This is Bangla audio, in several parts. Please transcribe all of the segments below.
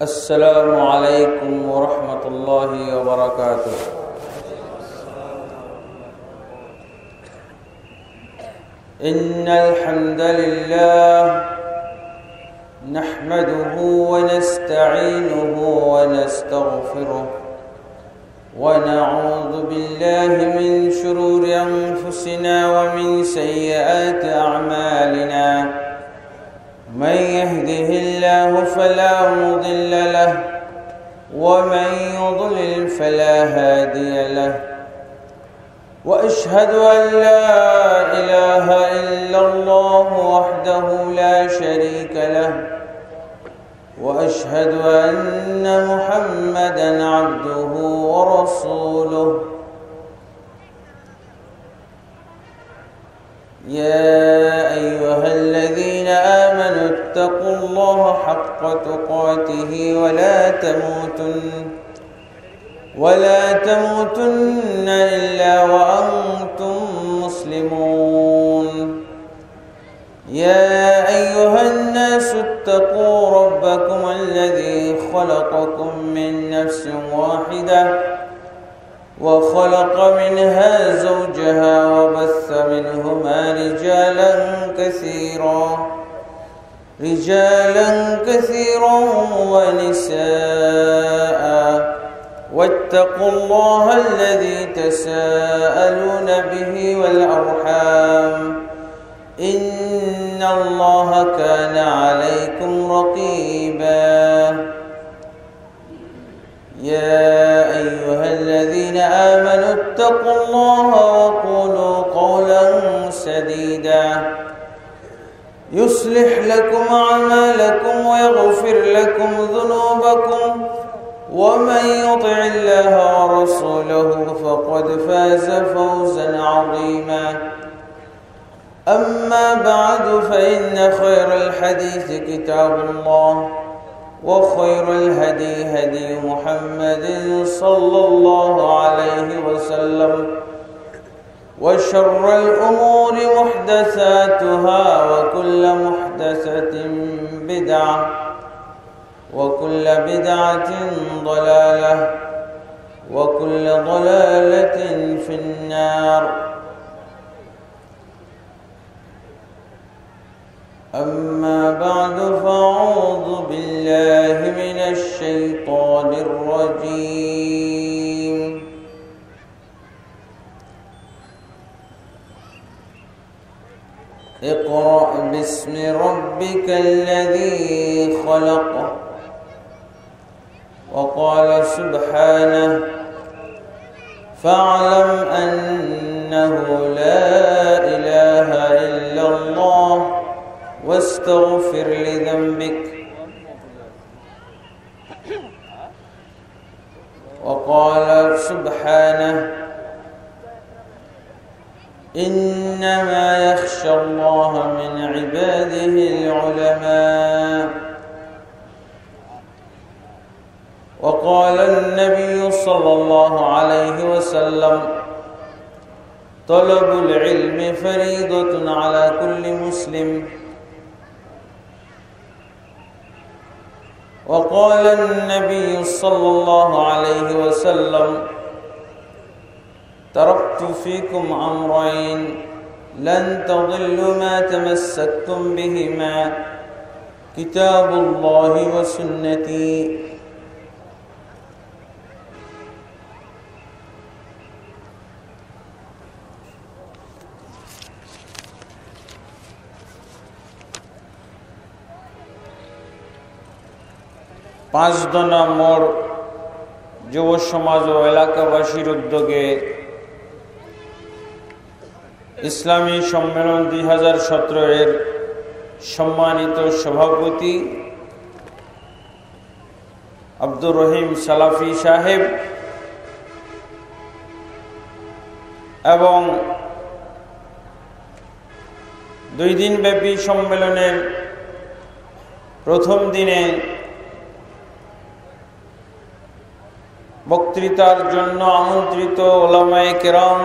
السلام عليكم ورحمة الله وبركاته. إن الحمد لله نحمده ونستعينه ونستغفره ونعوذ بالله من شرور أنفسنا ومن سيئات أعمالنا. من يهده الله فلا مضل له ومن يضلل فلا هادي له، وأشهد أن لا إله إلا الله وحده لا شريك له، وأشهد أن محمدًا عبده ورسوله. يا أيها الذين آمنوا اتقوا الله حق تقاته ولا تموتن إلا وأنتم مسلمون. يا أيها الناس اتقوا ربكم الذي خلقكم من نفس واحدة وخلق منها زوجها وبث منهما رجالا كثيرا ونساء، واتقوا الله الذي تساءلون به والأرحام إن الله كان عليكم رقيبا. يا أيها الذين آمنوا اتقوا الله وقولوا قولا سديدا يصلح لكم أعمالكم ويغفر لكم ذنوبكم، ومن يطع الله ورسوله فقد فاز فوزا عظيما. أما بعد، فإن خير الحديث كتاب الله، وخير الهدي هدي محمد صلى الله عليه وسلم، وشر الأمور محدثاتها، وكل محدثة بدعة، وكل بدعة ضلالة، وكل ضلالة في النار. أما بعد، فأعوذ بالله من الشيطان الرجيم. اقرأ باسم ربك الذي خلق. وقال سبحانه: فاعلم أنه لا إله إلا الله واستغفر لذنبك. وقال سبحانه: إنما يخشى الله من عباده العلماء. وقال النبي صلى الله عليه وسلم: طلب العلم فريضة على كل مسلم. وقال النبي صلى الله عليه وسلم: تركت فيكم أمرين لن تضلوا ما تمسكتم بهما، كتاب الله وسنتي. পাঁচদনা মোড় যুব সমাজ ও এলাকাবাসীর উদ্যোগে ইসলামী সম্মেলন 2017 এর সম্মানিত সভাপতি আব্দুর রহিম সালাফি সাহেব এবং 2 দিনব্যাপী সম্মেলনের প্রথম দিনে বক্তৃতার জন্য আমন্ত্রিত উলামায়ে কেরাম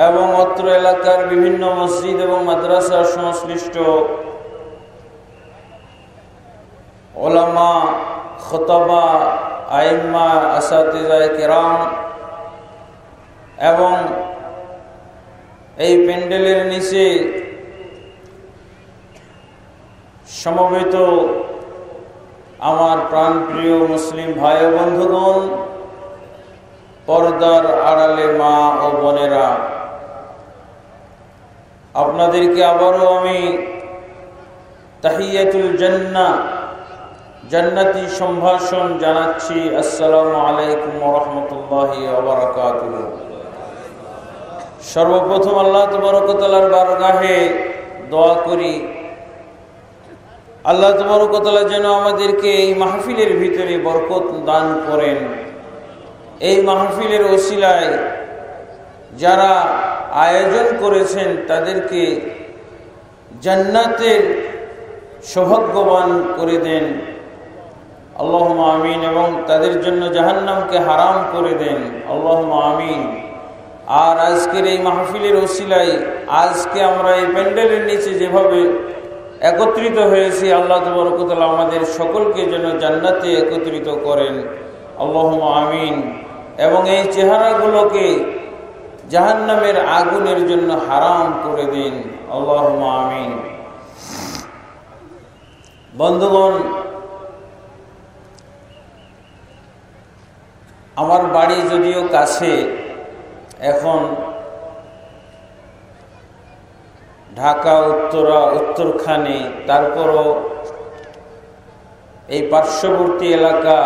এবং অত্র এলাকার বিভিন্ন মসজিদ এবং মাদ্রাসা সংশ্লিষ্ট উলামা, খুতাবা, আইম্মা, আসাতিজায়ে কিরাম এবং এই প্যান্ডেলের নিচে সমবেত আমার প্রাণপ্রিয় মুসলিম ভাই ও বন্ধুগণ, পর্দার আড়ালে মা ও বোনেরা, আপনাদেরকে আবারও আমি তাহিয়াতুল জান্নাহ, জান্নাতি সম্ভাষণ জানাচ্ছি। আসসালামু আলাইকুম ওয়া রাহমাতুল্লাহি ওয়া বারাকাতুহু। সর্বপ্রথম আল্লাহ তাবারক ওয়া তাআলার বারগাহে দোয়া করি, আল্লাহ তাবারক ওয়া তাআলা যেন আমাদেরকে এই মাহফিলের ভিতরে বরকত দান করেন। এই মাহফিলের ওসিলায় যারা আয়োজন করেছেন তাদেরকে জান্নাতের সৌভাগ্যবান করে দেন, আল্লাহুম্মা আমিন। এবং তাদের জন্য জাহান্নামকে হারাম করে দেন, আল্লাহুম্মা আমিন। আর আজকের এই মাহফিলের ওসিলায় আজকে আমরা এই প্যান্ডেলের নিচে যেভাবে একত্রিত হয়েছি, আল্লাহ তাবারক ওয়া তাআলা আমাদের সকলকে যেন জান্নাতে একত্রিত করেন, আল্লাহুম্মা আমিন। এবং এই চেহারাগুলোকে জাহান্নামের আগুনের জন্য হারাম করে দিন, আল্লাহুম্মা আমিন। বন্ধুগণ, আমার বাড়ি যদিও কাছে, এখন ঢাকা উত্তরখানে, তারপরও এই পার্শ্ববর্তী এলাকা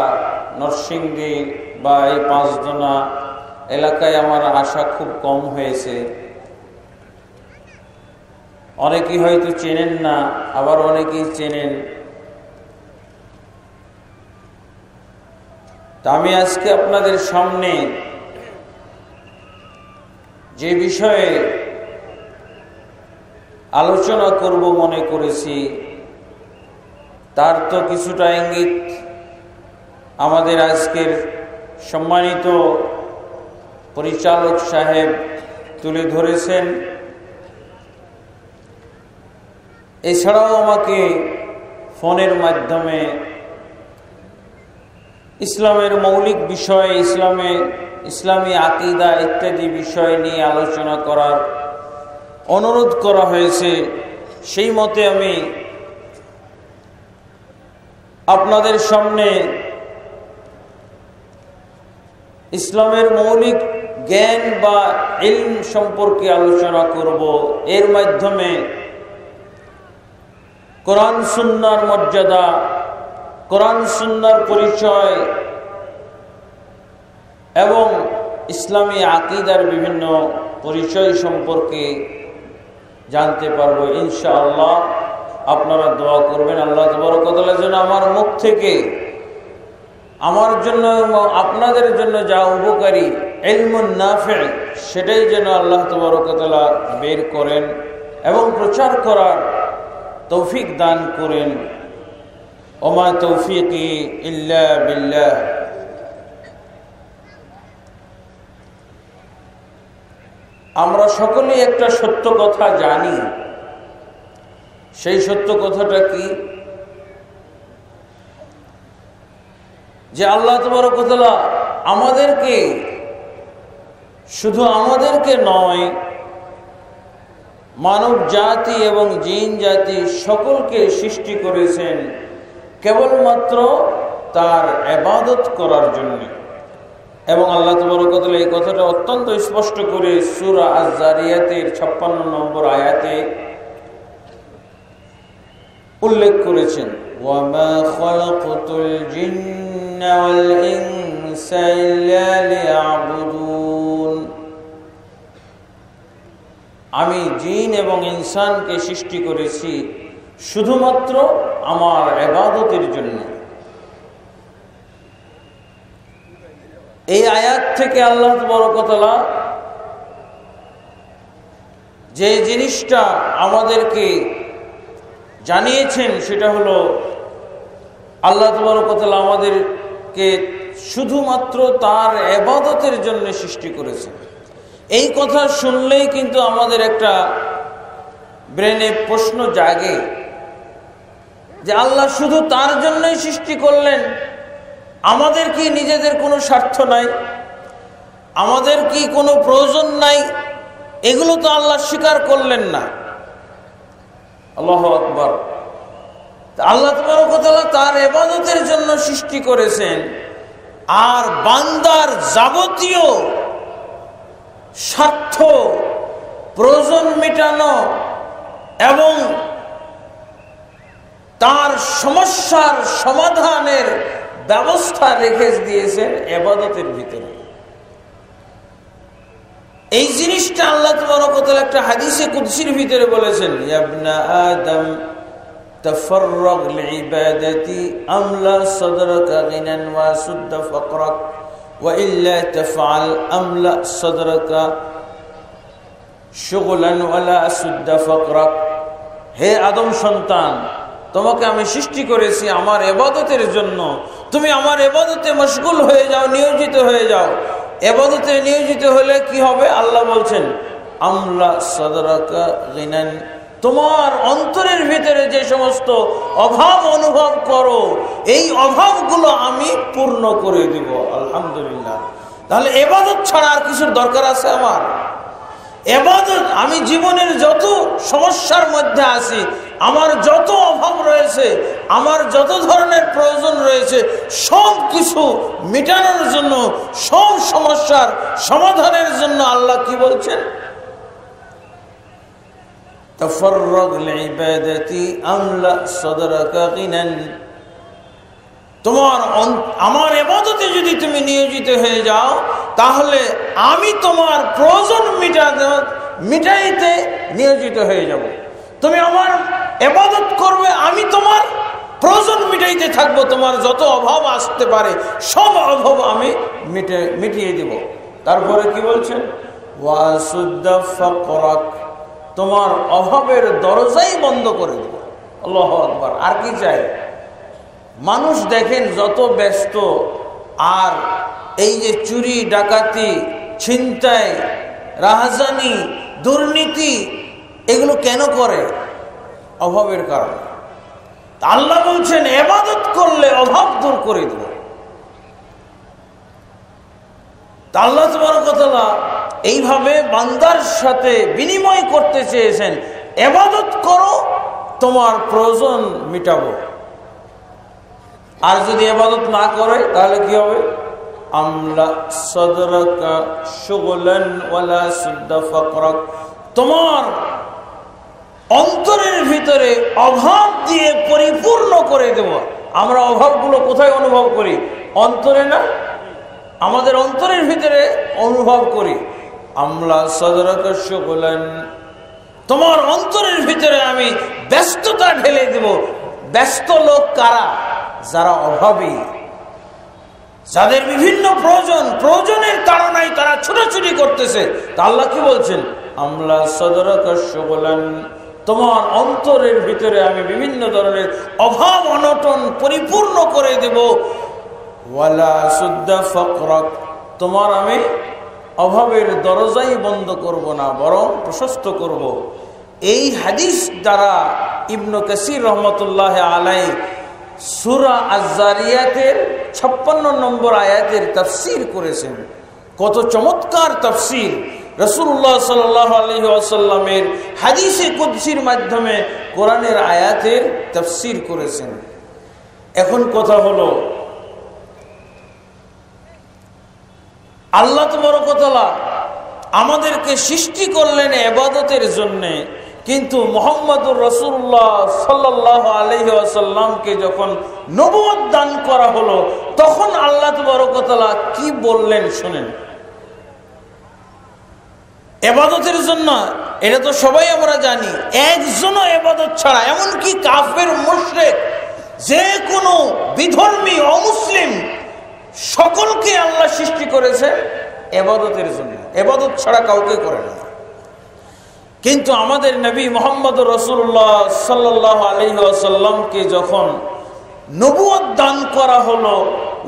নরসিংদী বা এই পাঁচদোনা এলাকায় আমার আসা খুব কম হয়েছে। অনেকেই হয়তো চেনেন না, আবার অনেকেই চেনেন। তা আমি আজকে আপনাদের সামনে যে বিষয়ে আলোচনা করব মনে করেছি, তার তো কিছুটা ইঙ্গিত আমাদের আজকের সম্মানিত পরিচালক সাহেব তুলে ধরেছেন। এছাড়াও আমাকে ফোনের মাধ্যমে ইসলামের মৌলিক বিষয়, ইসলামী আকীদা ইত্যাদি বিষয় নিয়ে আলোচনা করার অনুরোধ করা হয়েছে। সেই মতে আমি আপনাদের সামনে ইসলামের মৌলিক জ্ঞান বা ইলম সম্পর্কে আলোচনা করব। এর মাধ্যমে কোরআন সুন্নাহর মর্যাদা, কোরআন সুন্নাহর পরিচয় এবং ইসলামী আকীদার বিভিন্ন পরিচয় সম্পর্কে জানতে পারবো ইনশাআল্লাহ। আপনারা দোয়া করবেন আল্লাহ তাবারক ওয়া তাআলা যেন আমার মুখ থেকে আমার জন্য আপনাদের জন্য যা উপকারী ইলমুন নাফি' সেটাই যেন আল্লাহ তাবারক ওয়া তাআলা বের করেন এবং প্রচার করার তৌফিক দান করেন। ওমা তৌফিকি ইল্লা বিল্লাহ। আমরা সকলেই একটা সত্য কথা জানি। সেই সত্য কথাটা কি? যে আল্লাহ তাবারক ওয়া তাআলা আমাদেরকে, শুধু আমাদেরকে নয়, মানব জাতি এবং জিন জাতি সকলকে সৃষ্টি করেছেন কেবলমাত্র তার ইবাদত করার জন্য। এবং আল্লাহ তাবারক ওয়া তাআলা এই কথাটা অত্যন্ত স্পষ্ট করে সূরা আয-যারিয়াতের 56 নম্বর আয়াতে উল্লেখ করেছেন, ওয়ামা খালাকতুল জিন্না ওয়াল ইনসা ইল্লা লিয়াবুদুন। আমি জিন এবং ইনসানকে সৃষ্টি করেছি শুধুমাত্র আমার ইবাদতের জন্য। এই আয়াত থেকে আল্লাহ তাবারক ওয়া তাআলা যে জিনিসটা আমাদেরকে জানিয়েছেন সেটা হলো আল্লাহ তাবারক ওয়া তাআলা আমাদেরকে শুধুমাত্র তার ইবাদতের জন্য সৃষ্টি করেছেন। এই কথা শুনলেই কিন্তু আমাদের একটা ব্রেনে প্রশ্ন জাগে যে আল্লাহ শুধু তার জন্যই সৃষ্টি করলেন, আমাদের কি নিজেদের কোনো স্বার্থ নাই, আমাদের কি কোনো প্রয়োজন নাই? এগুলো তো আল্লাহ স্বীকার করলেন না। আল্লাহু আকবার। আল্লাহ তাবারক ওয়া তাআলা তার ইবাদতের জন্য সৃষ্টি করেছেন, আর বান্দার যাবতীয় স্বার্থ, প্রয়োজন মেটানো এবং তার সমস্যার সমাধানের ব্যবস্থা রেখে দিয়েছেন ইবাদতের ভিতরে। এই জিনিসটা আল্লাহ তাবারক ওয়া তাআলা একটা হাদিসে কুদসির ভিতরে বলেছেন, ইয়া ইবনা আদম তাফাররাগ লিইবাদাতি আমলা সাদরাকা গিনান ওয়া সুদ্দ ফাকরাক ওয়া ইল্লা তাফআল আমলা সাদরাকা শুগলান ওয়া লা সুদ্দ ফাকরাক। হে আদম সন্তান, তোমাকে আমি সৃষ্টি করেছি আমার ইবাদতের জন্য, তুমি আমার ইবাদতে মশগুল হয়ে যাও, নিয়োজিত হয়ে যাও। ইবাদতে নিয়োজিত হলে কি হবে? আল্লাহ বলছেন আমলা সাদরাকা গিনান, তোমার অন্তরের ভিতরে যে সমস্ত অভাব অনুভব করো, এই অভাবগুলো আমি পূর্ণ করে দেব। আলহামদুলিল্লাহ। তাহলে ইবাদত ছাড়া আর কিছুর দরকার আছে আমার? ইবাদত, আমি জীবনের যত সমস্যার মধ্যে আছি, আমার যত অভাব রয়েছে, আমার যত ধরনের প্রয়োজন রয়েছে, সব কিছু মেটানোর জন্য, সব সমস্যার সমাধানের জন্য আল্লাহ কি বলছেন? তাফাররাগ লিইবাদাতি আমলা সাদরাকা গিনান, তোমার আমার ইবাদতে যদি তুমি নিয়োজিত হয়ে যাও, তাহলে আমি তোমার প্রয়োজন মিটাইতে নিয়োজিত হয়ে যাব। তুমি আমার ইবাদত করবে, আমি তোমার প্রয়োজন মিটাইতে থাকবো। তোমার যত অভাব আসতে পারে সব অভাব আমি মিটিয়ে দেব। তারপরে কি বলছেন? ওয়া সুদ্দা ফাকরাক, তোমার অভাবের দরজাই বন্ধ করে দেব। আল্লাহু আকবার। আর কি চাই? মানুষ দেখেন যত ব্যস্ত, আর এই যে চুরি ডাকাতি, ছিনতাই, রাহাজানি, দুর্নীতি, এগুলো কেন করে? অভাবের কারণে। আল্লাহ বলছেন ইবাদত করলে অভাব দূর করে দেব। আল্লাহ তাবারক ওয়া তাআলা এইভাবে বান্দার সাথে বিনিময় করতে চেয়েছেন, ইবাদত করো, তোমার প্রয়োজন মিটাবো। আর যদি ইবাদত না করে তাহলে কি হবে? আমলা সাদরাকা শুগলান ওয়া লা সুদ্দ ফাকরাক, তোমার অন্তরের ভিতরে অভাব দিয়ে পরিপূর্ণ করে দেব। আমরা অভাবগুলো কোথায় অনুভব করি? অন্তরে না? আমাদের অন্তরের ভিতরে অনুভব করি। আমলা সাদরাকা শুগলান, তোমার অন্তরের ভিতরে আমি ব্যস্ততা ঢেলে দেব। ব্যস্ত লোক কারা? যারা অভাবী, যাদের বিভিন্ন প্রয়োজনের তাড়নায় তারা ছুটাছুটি করতেছে। তা আল্লাহ কি বলছেন? আমলা সাদরাকা শুগলান, তোমার অন্তরের ভিতরে আমি বিভিন্ন ধরনের অভাব অনটন পরিপূর্ণ করে দেব। ওয়ালা সুদ্দা ফাকরাক, তোমার আমি অভাবের দরজাই বন্ধ করব না, বরং প্রশস্ত করব। এই হাদিস দ্বারা ইবনে কাসির রহমতুল্লাহ আলাইহি সূরা আয-যারিয়াতের 56 নম্বর আয়াতের তাফসীর করেছেন। কত চমৎকার তাফসীর! রাসূলুল্লাহ সাল্লাল্লাহু আলাইহি ওয়াসাল্লামের হাদিসে কুদসির মাধ্যমে কোরআনের আয়াতের তাফসীর করেছেন। এখন কথা হলো, আল্লাহ তাবারক ওয়া তাআলা আমাদেরকে সৃষ্টি করলেন ইবাদতের জন্য, কিন্তু মুহাম্মদুর রাসূলুল্লাহ সাল্লাল্লাহু আলাইহি ওয়াসাল্লামকে যখন নবুয়ত দান করা হলো, তখন আল্লাহ তাবারক ওয়া তাআলা কি বললেন শুনেন। ইবাদতের জন্য, এটা তো সবাই আমরা জানি, একজনও ইবাদত ছাড়া, এমনকি কাফের মুশরিক, যে কোনো বিধর্মী অমুসলিম, সকলকে আল্লাহ সৃষ্টি করেছে ইবাদতের জন্য। ইবাদত ছাড়া কাউকে করে না। কিন্তু আমাদের নবী মুহাম্মদুর রাসূলুল্লাহ সাল্লাল্লাহু আলাইহি ওয়াসাল্লামকে যখন নবুয়ত দান করা হলো,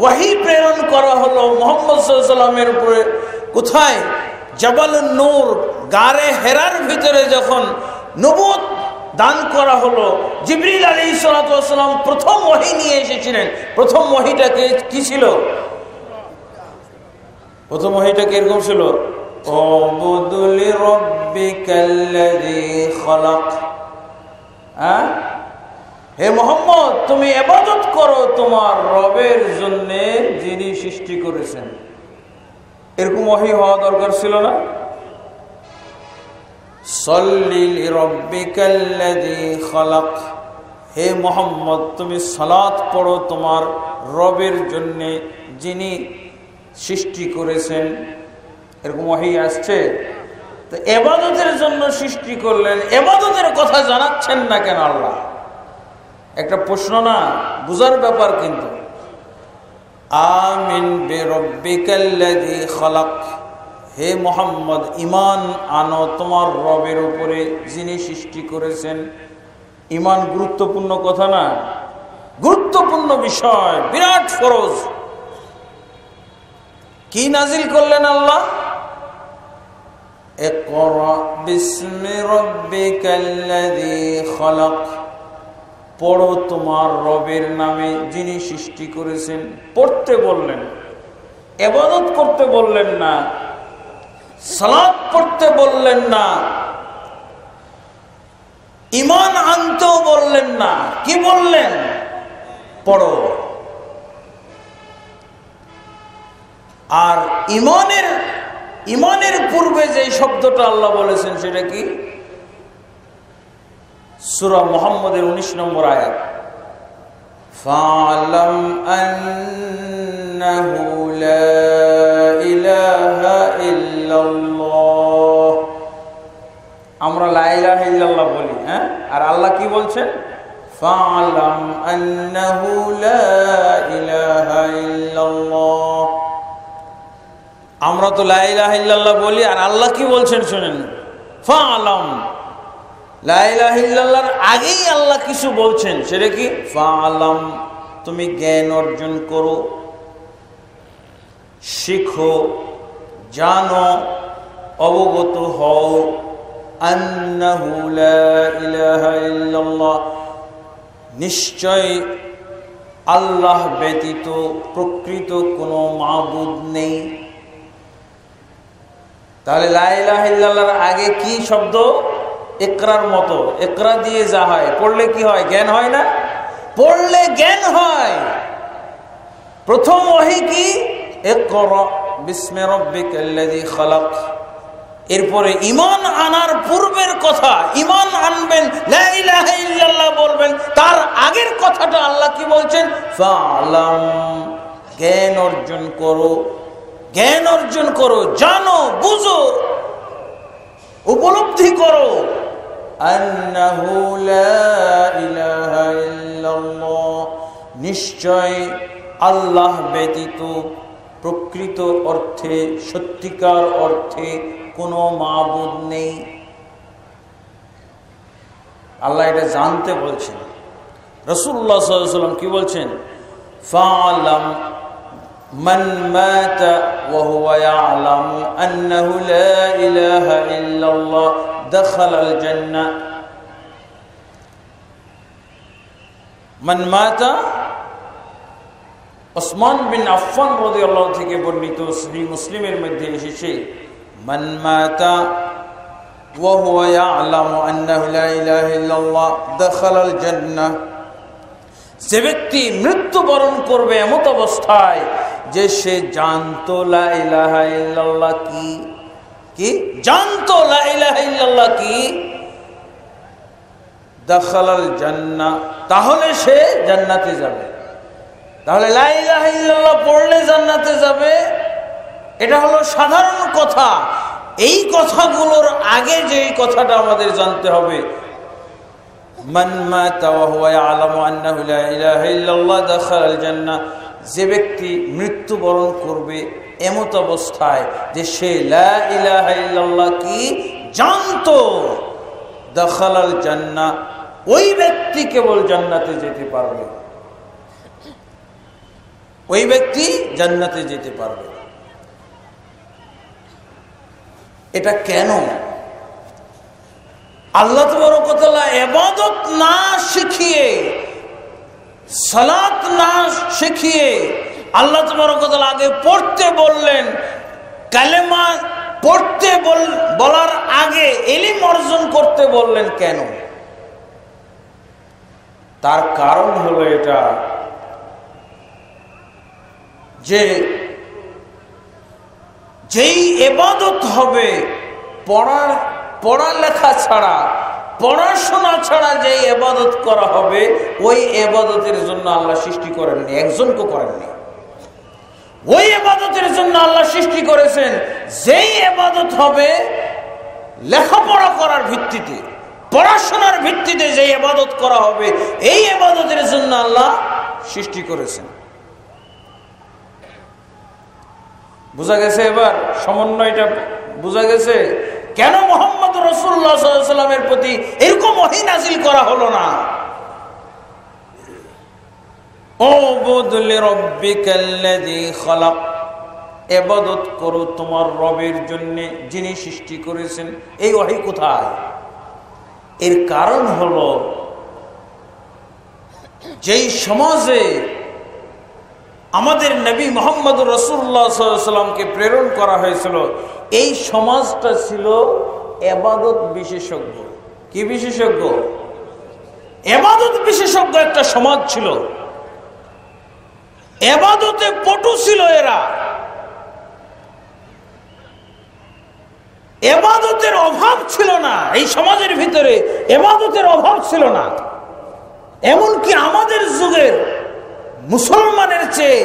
ওয়াহী প্রেরণ করা হলো মুহাম্মদ সাল্লাল্লাহু আলাইহি ওয়াসাল্লামের উপরে, কোথায়? জাবালুন নূর, গারে হেরার ভিতরে যখন নবুয়ত দান করা হলো। জিবরিল আলাইহিস সালাতু ওয়াস সালাম প্রথম ওহী নিয়ে এসেছিলেন। প্রথম ওহীটাকে কি ছিল? প্রথম ওহীটা কি এরকম ছিল? উবুদু লিরাব্বিকাল্লাযী খালাক। হে মুহাম্মদ, তুমি ইবাদত করো তোমার রবের জন্য যিনি সৃষ্টি করেছেন। এরকম ওহী হওয়া দরকার ছিল না? সাল্লি লিরাব্বিকাল্লাযী খালাক, হে মুহাম্মদ তুমি সালাত পড়ো তোমার রবের জন্য যিনি সৃষ্টি করেছেন। এরকম ওহী আসছে। তো ইবাদতের জন্য সৃষ্টি করলেন, ইবাদতের কথা জানাচ্ছেন না কেন আল্লাহ? একটা প্রশ্ন না, বুঝার ব্যাপার। কিন্তু আমিন বিরাব্বিকাল্লাযী খালাক, হে মুহাম্মদ ঈমান আনো তোমার রবের উপরে যিনি সৃষ্টি করেছেন। ঈমান গুরুত্বপূর্ণ কথা না? গুরুত্বপূর্ণ বিষয়, বিরাট ফরজ। কি নাজিল করলেন আল্লাহ? ইকরা বিসমি রাব্বিকাল্লাযী খালাক, পড়ো তোমার রবের নামে যিনি সৃষ্টি করেছেন। পড়তে বললেন, ইবাদত করতে বললেন না, সালাত পড়তে বললেন না, ঈমান আনতেও বললেন না। কি বললেন? পড়ো। আর ঈমানের পূর্বে যে শব্দটা আল্লাহ বলেছেন সেটা কি? সূরা মুহাম্মদের 19 নম্বর আয়াত, ফা'লাম আন্নাহু লা ইলাহা ইল্লাল্লাহ। আমরা লা ইলাহা ইল্লাল্লাহ বলি, হ্যাঁ? আর আল্লাহ কি বলছেন? ফা'লাম আন্নাহু লা ইলাহা ইল্লাল্লাহ। আমরা তো লা ইলাহা ইল্লাল্লাহ বলি, আর আল্লাহ কি বলছেন শুনেন, ফা'লাম। লা ইলাহা ইল্লাল্লাহর আগেই আল্লাহ কিছু বলছেন, সেটা কি? ফা'লাম, তুমি জ্ঞান অর্জন করো, শিখো, জানো, অবগত হও। আন্নাহু লা ইলাহা ইল্লাল্লাহ, নিশ্চয় আল্লাহ ব্যতীত প্রকৃত কোনো মাবুদ নেই। তাহলে লা ইলাহা ইল্লাল্লাহর আগে কি শব্দ? ইকরার মতো, ইকরা দিয়ে যা হয়, পড়লে কি হয়? জ্ঞান হয় না? পড়লে জ্ঞান হয়। প্রথম ওহী কি? ইকরা বিসমি রাব্বিকাল্লাযী খালাক। এরপরে ঈমান আনার পূর্বের কথা, ঈমান আনবেন, লা ইলাহা ইল্লাল্লাহ বলবেন, তার আগের কথাটা আল্লাহ কি বলছেন? ফা'লাম, জ্ঞান অর্জন করো, জ্ঞান অর্জন করো, জানো, বুঝো, উপলব্ধি করো। আন্নাহু লা ইলাহা ইল্লাল্লাহ, নিশ্চয় আল্লাহ ব্যতীত প্রকৃত অর্থে, সত্যিকার অর্থে কোনো মাবুদ নেই। আল্লাহ এটা জানতে বলছেন। রাসূলুল্লাহ সাল্লাল্লাহু আলাইহি ওয়াসাল্লাম কি বলছেন? ফা'লাম মান মাতা ওয়া হুয়া ইয়ালামু আন্নাহু লা ইলাহা ইল্লাল্লাহ দাখালাল জান্নাহ। মান মাতা, ওসমান বিন আফফান রাদিয়াল্লাহু থেকে বর্ণিত, সহিহ মুসলিমের মধ্যে এসেছে, মান মাতা ওয়া হুয়া ইয়ালামু আন্নাহু লা ইলাহা ইল্লাল্লাহ দাখালাল জান্নাহ। যে ব্যক্তি মৃত্যুবরণ করবে এমত অবস্থায় যে সে জানতো লা ইলাহা ইল্লাল্লাহ কি, কি জানতো লা ইলাহা ইল্লাল্লাহ কি, দাখালাল জান্নাহ, তাহলে সে জান্নাতে যাবে। তাহলে লা ইলাহা ইল্লাল্লাহ পড়লে জান্নাতে যাবে, এটা হলো সাধারণ কথা। এই কথাগুলোর আগে যে কথাটা আমাদের জানতে হবে, মান মাতা ওয়া হুয়া ইয়ালামু আন্নাহু লা ইলাহা ইল্লাল্লাহ দাখালাল জান্নাহ, যে ব্যক্তি মৃত্যুবরণ করবে এমত অবস্থায় যে সে লা ইলাহা ইল্লাল্লাহ কি জানতো, দাখালাল জান্নাহ, ওই ব্যক্তি কেবল জান্নাতে যেতে পারবে, ওই ব্যক্তি জান্নাতে যেতে পারবে। এটা কেন? আল্লাহ তাবারক ওয়া তাআলা ইবাদত না শিখিয়ে, সালাত না শিখিয়ে আল্লাহ তাবারক ওয়া তাআলা আগে পড়তে বললেন। কালেমা পড়তে বলার আগে ইলম অর্জন করতে বললেন কেন? তার কারণ হলো এটা যে যেই ইবাদত হবে পড়ালেখা ছাড়া, পড়াশোনা ছাড়া যে ইবাদত করা হবে, ওই ইবাদতের জন্য আল্লাহ সৃষ্টি করেননি, একজনকে করেননি। ওই ইবাদতের জন্য আল্লাহ সৃষ্টি করেছেন যেই ইবাদত হবে লেখাপড়া করার ভিত্তিতে, পড়াশোনার ভিত্তিতে যে ইবাদত করা হবে, এই ইবাদতের জন্য আল্লাহ সৃষ্টি করেছেন। বুঝা গেছে? এবার সমন্বয়টা বুঝা গেছে কেন মুহাম্মদ রাসূলুল্লাহ সাল্লাল্লাহু আলাইহি ওয়াসাল্লামের প্রতি এরকম ওহী নাযিল করা হলো না। উবুদ লিরাব্বিকাল্লাযী খালাক, ইবাদত করো তোমার রবের জন্য যিনি সৃষ্টি করেছেন। এই ওহী কোথায়? এর কারণ হলো যেই সমাজে আমাদের নবী মুহাম্মদ রাসূলুল্লাহ সাল্লাল্লাহু আলাইহি ওয়াসাল্লামকে প্রেরণ করা হয়েছিল, এই সমাজটা ছিল ইবাদত বিশেষজ্ঞ। কি বিশেষজ্ঞ? ইবাদত বিশেষজ্ঞ একটা সমাজ ছিল। ইবাদতে পটু ছিল এরা, ইবাদতের অভাব ছিল না এই সমাজের ভিতরে, ইবাদতের অভাব ছিল না। এমনকি আমাদের যুগের মুসলমানের চেয়ে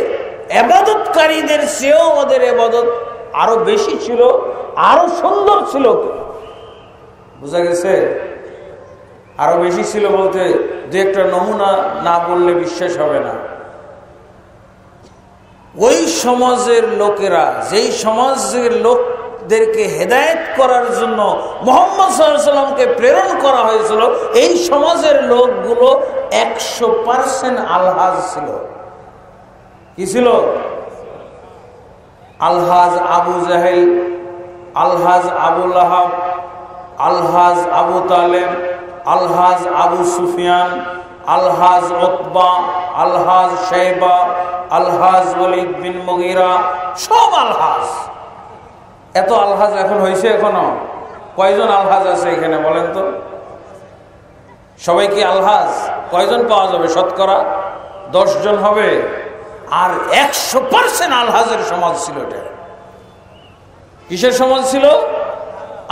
ইবাদতকারীদের চেয়েও আমাদের ইবাদত আরো বেশি ছিল, আরো সুন্দর ছিল। বুঝা গেছে? আরো বেশি ছিল বলতে দু একটা নমুনা না বললে বিশ্বাস হবে না। ওই সমাজের লোকেরা, যেই সমাজের লোকদেরকে হেদায়েত করার জন্য মুহাম্মদ সাল্লাল্লাহু আলাইহি ওয়াসাল্লামকে প্রেরণ করা হয়েছিল, এই সমাজের লোকগুলো 100% আলহাজ ছিল। কি ছিল? আলহাজ আবু জাহেল, আলহাজ আবু লাহাব, আলহাজ আবু তালেব, আলহাজ আবু সুফিয়ান, আলহাজ উতবা, আলহাজ শাইবা, আলহাজ ওয়ালিদ বিন মুগীরা, সব আলহাজ। এত আলহাজ এখন হয়েছে? এখনো কয়জন আলহাজ আছে এখানে বলেন তো? সবাই কি আলহাজ? কয়জন পাওয়া যাবে? শতকরা 10 জন হবে। আর 100% আলহাজের সমাজ ছিল। এটা কিসের সমাজ ছিল?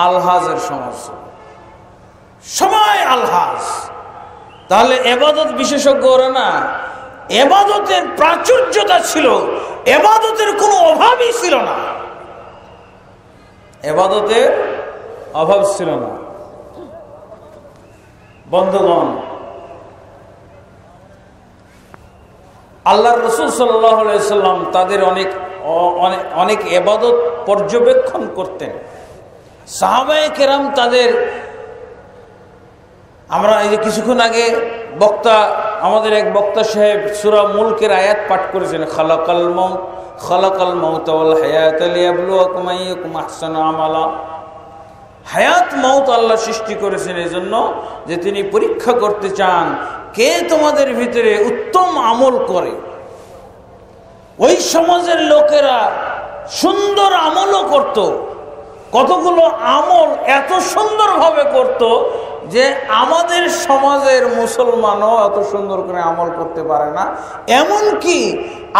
আলহাজের সমাজ ছিল, সবাই আলহাজ। তাহলে ইবাদত বিশেষজ্ঞ ওরা না, ইবাদতের প্রাচুর্যতা ছিল, ইবাদতের কোনো অভাবই ছিল না, ইবাদতের অভাব ছিল না। বন্ধুগণ, আল্লাহর রাসূল সাল্লাল্লাহু আলাইহি ওয়াসাল্লাম তাদের অনেক ইবাদত পর্যবেক্ষণ করতেন। সাহাবায়ে কেরাম তাদের, আমরা এই যে কিছুক্ষণ আগে আমাদের এক বক্তা সাহেব সূরা মুলকের আয়াত পাঠ করেছেন, খালাকাল মাউতা ওয়াল হায়াতা লিয়াবলুয়াকুম আইয়ুকুম আহসানু আমালা। হায়াত মউত আল্লাহ সৃষ্টি করেছেন এই জন্য যে তিনি পরীক্ষা করতে চান কে তোমাদের ভিতরে উত্তম আমল করে। ওই সমাজের লোকেরা সুন্দর আমলও করত, কতগুলো আমল এত সুন্দরভাবে করত যে আমাদের সমাজের মুসলমানও এত সুন্দর করে আমল করতে পারে না। এমনকি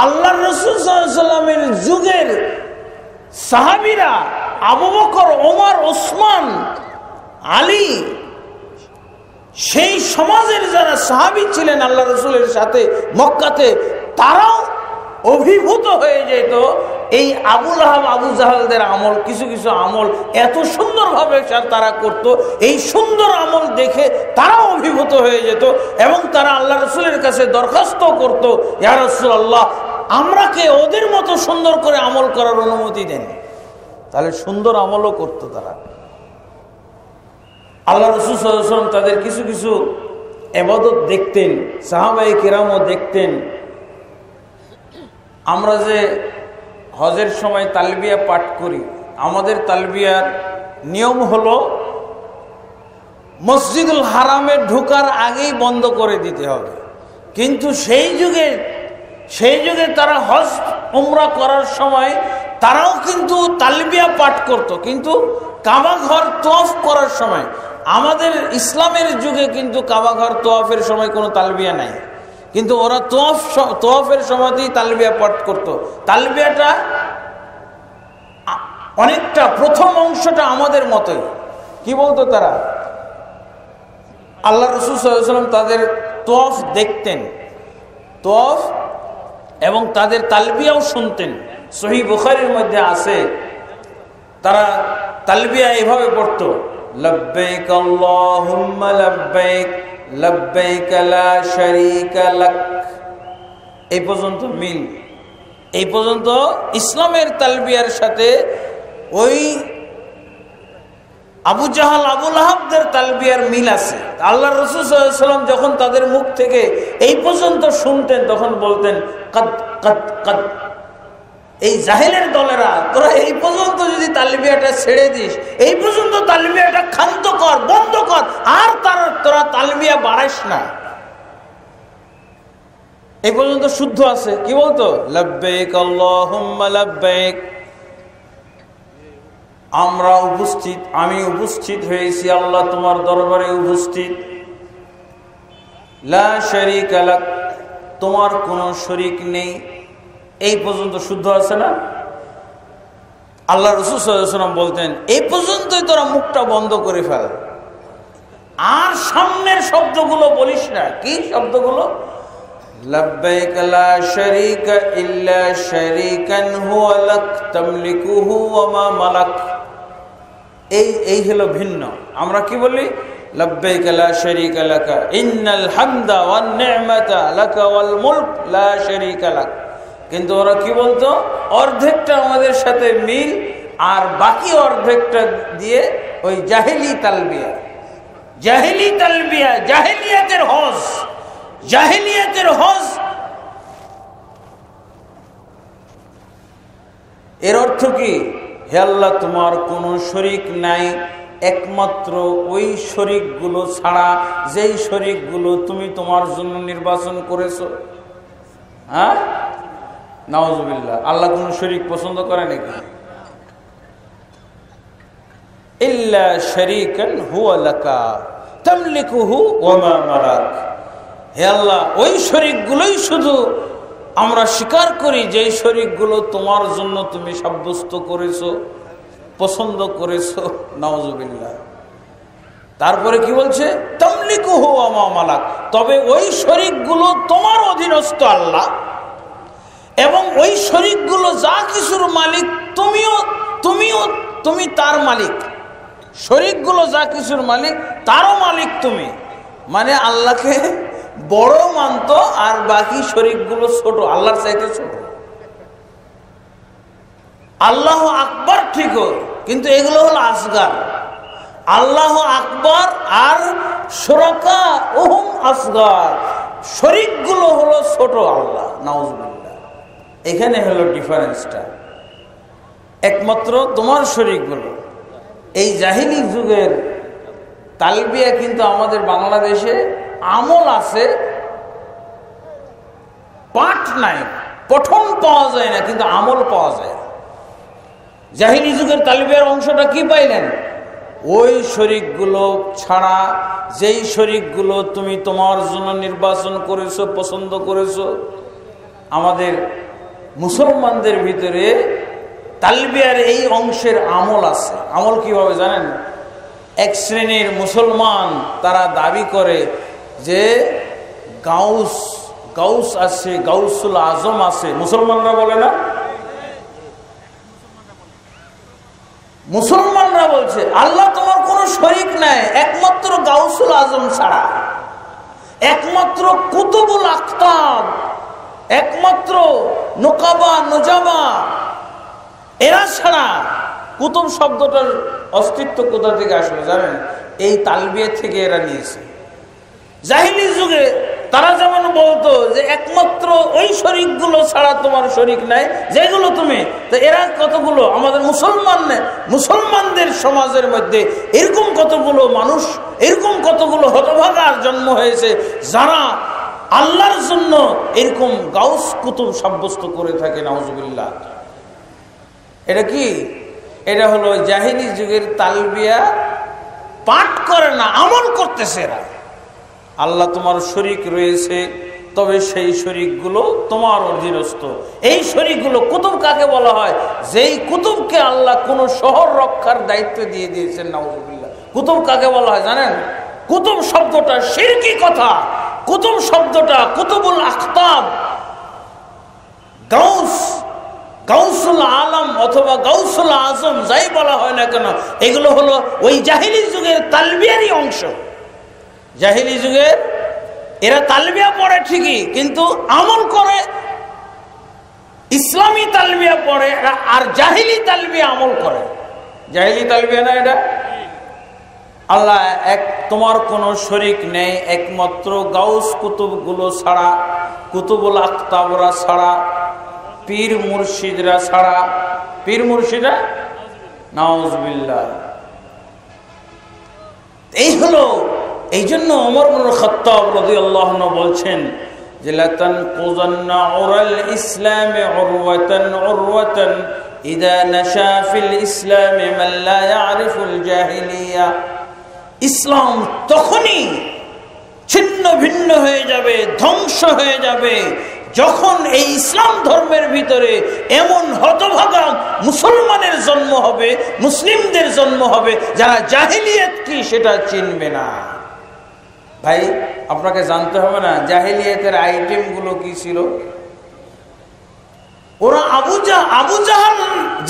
আল্লাহর রাসূল সাল্লাল্লাহু আলাইহি ওয়াসাল্লামের যুগের সাহাবীরা আবু বকর, ওমর, ওসমান, আলী, সেই সমাজের যারা সাহাবী ছিলেন আল্লাহ রাসূলের সাথে মক্কাতে, তারাও অভিভূত হয়ে যেত এই আবু লাহাব, আবু জাহালদের আমল। কিছু কিছু আমল এত সুন্দরভাবে তারা করত, এই সুন্দর আমল দেখে তারাও অভিভূত হয়ে যেত এবং তারা আল্লাহ রাসূলের কাছে দরখাস্ত করত, ইয়া রাসূলুল্লাহ, আমরাকে ওদের মতো সুন্দর করে আমল করার অনুমতি দেন। তাহলে সুন্দর আমলও করত তারা। আল্লাহ রাসূল সাল্লাল্লাহু আলাইহি ওয়াসাল্লাম তাদের কিছু কিছু ইবাদত দেখতেন, সাহাবায়ে কেরামও দেখতেন। আমরা যে হজের সময় তালবিয়া পাঠ করি, আমাদের তালবিয়ার নিয়ম হলো মসজিদুল হারামে ঢোকার আগেই বন্ধ করে দিতে হবে। কিন্তু সেই যুগে তারা হজ উমরা করার সময় তারাও কিন্তু তালবিয়া পাঠ করত, কিন্তু কাবা ঘর তওয়াফ করার সময়। আমাদের ইসলামের যুগে কিন্তু কাবা ঘর তওয়াফের সময় কোনো তালবিয়া নাই, কিন্তু ওরা তওয়াফের সময়তেই তালবিয়া পাঠ করত। তালবিয়াটা অনেকটা প্রথম অংশটা আমাদের মতোই। কি বলতো তারা? আল্লাহ রাসূল সাল্লাল্লাহু আলাইহি ওয়াসাল্লাম তাদের তওয়াফ দেখতেন, তওয়াফ এবং তাদের তালবিয়াও শুনতেন। সহিহ বুখারীর মধ্যে আছে, তারা তালবিয়া এইভাবে পড়তো, লব্বাইক আল্লাহুম্মা লব্বাইক লব্বাইক লা শারীকা লাক। এই পর্যন্ত মিল, এই পর্যন্ত ইসলামের তালবিয়ার সাথে ওই আবু জাহাল আবু লাহাবদের তালবিয়ার মিল আছে। আল্লাহ রাসূল সাল্লাল্লাহু আলাইহি ওয়াসাল্লাম যখন তাদের মুখ থেকে এই পর্যন্ত শুনতেন তখন বলতেন, কদ কদ কদ, এই জাহেলের দলেরা তোরা এই পর্যন্ত যদি তালবিয়াটা ছেড়ে দিস, এই পর্যন্ত তালবিয়াটা ক্ষান্ত কর, বন্ধ কর, আর তোরা তালবিয়া বাড়াইস না, এই পর্যন্ত শুদ্ধ আছে। কি বলতো? লব্বাইক আল্লাহুম্মা লব্বাইক, আমরা উপস্থিত, আমি উপস্থিত হয়েছি আল্লাহ তোমার দরবারে উপস্থিত, লা শারীকা লাক, তোমার কোনো শরীক নেই, এই পর্যন্ত শুদ্ধ আছে না? আল্লাহ রাসূল সাল্লাল্লাহু আলাইহি ওয়াসাল্লাম বলতেন এই পর্যন্তই তোরা মুখটা বন্ধ করে ফেল, আর সামনের শব্দগুলো বলিস না। কি শব্দগুলো? লব্বাইক লা শারীকা ইল্লা শারীকান হুয়া লাক তামলিকুহু ওয়া মা মালাক। এই হলো ভিন্ন। আমরা কি বলি? লব্বাইক লা শারীকা লাকা ইন্নাল হামদা ওয়ান নি'মাতা লাকা ওয়াল মুলক লা শারীকা লাক। কিন্তু ওরা কি বলতো? অর্ধেকটা আমাদের সাথে মিল, আর বাকি অর্ধেকটা দিয়ে ওই জাহেলি তালবিয়া, জাহেলি তালবিয়া, জাহেলিয়াতের হজ, জাহেলিয়াতের হজ। এর অর্থ কি? হে আল্লাহ তোমার কোনো শরীক নাই, একমাত্র ওই শরীকগুলো ছাড়া যেই শরীকগুলো তুমি তোমার জন্য নির্বাচন করেছো। হ্যাঁ, নাউজুবিল্লাহ। আল্লাহ কোন শরীক পছন্দ করে নাকি? ইল্লা শারীকান হুয়া লাকা তামলিকুহু ওয়া মা মালাক। হে আল্লাহ, ওই শরীকগুলোই শুধু আমরা স্বীকার করি যেই শরীকগুলো তোমার জন্য তুমি সাব্যস্ত করেছো, পছন্দ করেছো। নাউজুবিল্লাহ। তারপরে কি বলছে? তামলিকুহু ওয়া মা মালাক, তবে ওই শরীকগুলো তোমার অধীনস্থ আল্লাহ, এবং ওই শরীকগুলো যা কিছুর মালিক তুমি তার মালিক। শরীকগুলো যা কিছুর মালিক তারও মালিক তুমি। মানে আল্লাহকে বড় মানতো, আর বাকি শরীকগুলো ছোট, আল্লাহর চাইতে ছোট। আল্লাহ আকবার ঠিক, কিন্তু এগুলো হলো আসগার। আল্লাহ আকবার আর শুরাকা ওহুম আসগার, শরীকগুলো হলো ছোট আল্লাহ। নাউজুবিল্লাহ। এখানে হলো ডিফারেন্সটা, একমাত্র তোমার শরীকগুলো। এই জাহিলি যুগের তালবিয়া কিন্তু আমাদের বাংলাদেশে আমল আছে, পাঠ নাই, পঠন পাওয়া যায় না, কিন্তু আমল পাওয়া যায়। জাহিলি যুগের তালবিয়ার অংশটা কি পাইলেন? ওই শরীকগুলো ছাড়া যেই শরীকগুলো তুমি তোমার জন্য নির্বাচন করেছো, পছন্দ করেছো। আমাদের মুসলমানদের ভিতরে তালবিয়ার এই অংশের আমল আছে। আমল কিভাবে জানেন? এক শ্রেণীর মুসলমান তারা দাবি করে যে গাউস আছে, গাউসুল আজম আছে। মুসলমানরা বলে না? মুসলমানরা বলছে আল্লাহ তোমার কোনো শরীক নাই একমাত্র গাউসুল আজম ছাড়া, একমাত্র কুতুবুল আখতাব, একমাত্র নুকাবা নুজাবা এরা ছাড়া। কুতুব শব্দটার অস্তিত্ব কোথা থেকে আসলো জানেন? এই তালবিয়া থেকে এরা নিয়েছে। জাহিলি যুগে তারা যেমন বলতো যে একমাত্র ওই শরীকগুলো ছাড়া তোমার শরীক নাই যেগুলো তুমি, তো এরা কতগুলো আমাদের মুসলমানদের সমাজের মধ্যে এরকম কতগুলো মানুষ, এরকম কতগুলো হতভাগার জন্ম হয়েছে যারা আল্লাহর জন্য এরকম গাউস কুতুব সাব্যস্ত করে থাকে। নাউজুবিল্লাহ। এটা কি? এটা হলো জাহিলি যুগের তালবিয়া পাঠ করে না, আমল করতেছে এরা। আল্লাহ তোমার শরীক রয়েছে, তবে সেই শরীকগুলো তোমার অধীনস্থ। এই শরীকগুলো কুতুব কাকে বলা হয়? যেই কুতুবকে আল্লাহ কোন শহর রক্ষার দায়িত্ব দিয়ে দিয়েছেন। নাউজুবিল্লাহ। কুতুব কাকে বলা হয় জানেন? কুতুব শব্দটা শিরকি কথা। কুতুব শব্দটা কুতুবুল আখতাব, গাউস, গাউসুল আলম অথবা গাউসুল আজম যাই বলা হয় না কেন, এগুলো হলো ওই জাহিলি যুগের তালবিয়ারই অংশ। জাহিলি যুগের এরা তালবিয়া পড়ে ঠিকই, কিন্তু আমল করে ইসলামী তালবিয়া পড়ে, আর জাহিলি তালবিয়া আমল করে। জাহিলি তালবিয়া না এটা? আল্লাহ এক, তোমার কোনো শরীক নেই একমাত্র গাউস কুতুবগুলো ছাড়া, কুতুবুল আখতাবরা ছাড়া, পীর মুর্শিদরা ছাড়া। পীর মুর্শিদরা নাউজুবিল্লাহ। এই হলো, এই জন্য ওমর ইবনে খাত্তাব রাদিয়াল্লাহু আনহু বলছেন যে লাতানকুযান্না উরাল ইসলামে উরওয়াতান উরওয়াতান ইযা নাশা ফিল ইসলামে মান লা ইয়ারিফুল জাহিলিয়া। ইসলাম তখনই ছিন্ন ভিন্ন হয়ে যাবে, ধ্বংস হয়ে যাবে, যখন এই ইসলাম ধর্মের ভিতরে এমন হতভাগা মুসলমানের জন্ম হবে, মুসলিমদের জন্ম হবে যারা জাহিলিয়াত কি সেটা চিনবে না। ভাই আপনাকে জানতে হবে না জাহিলিয়াতের আইটেমগুলো কি ছিল? ওরা আবু জাহাল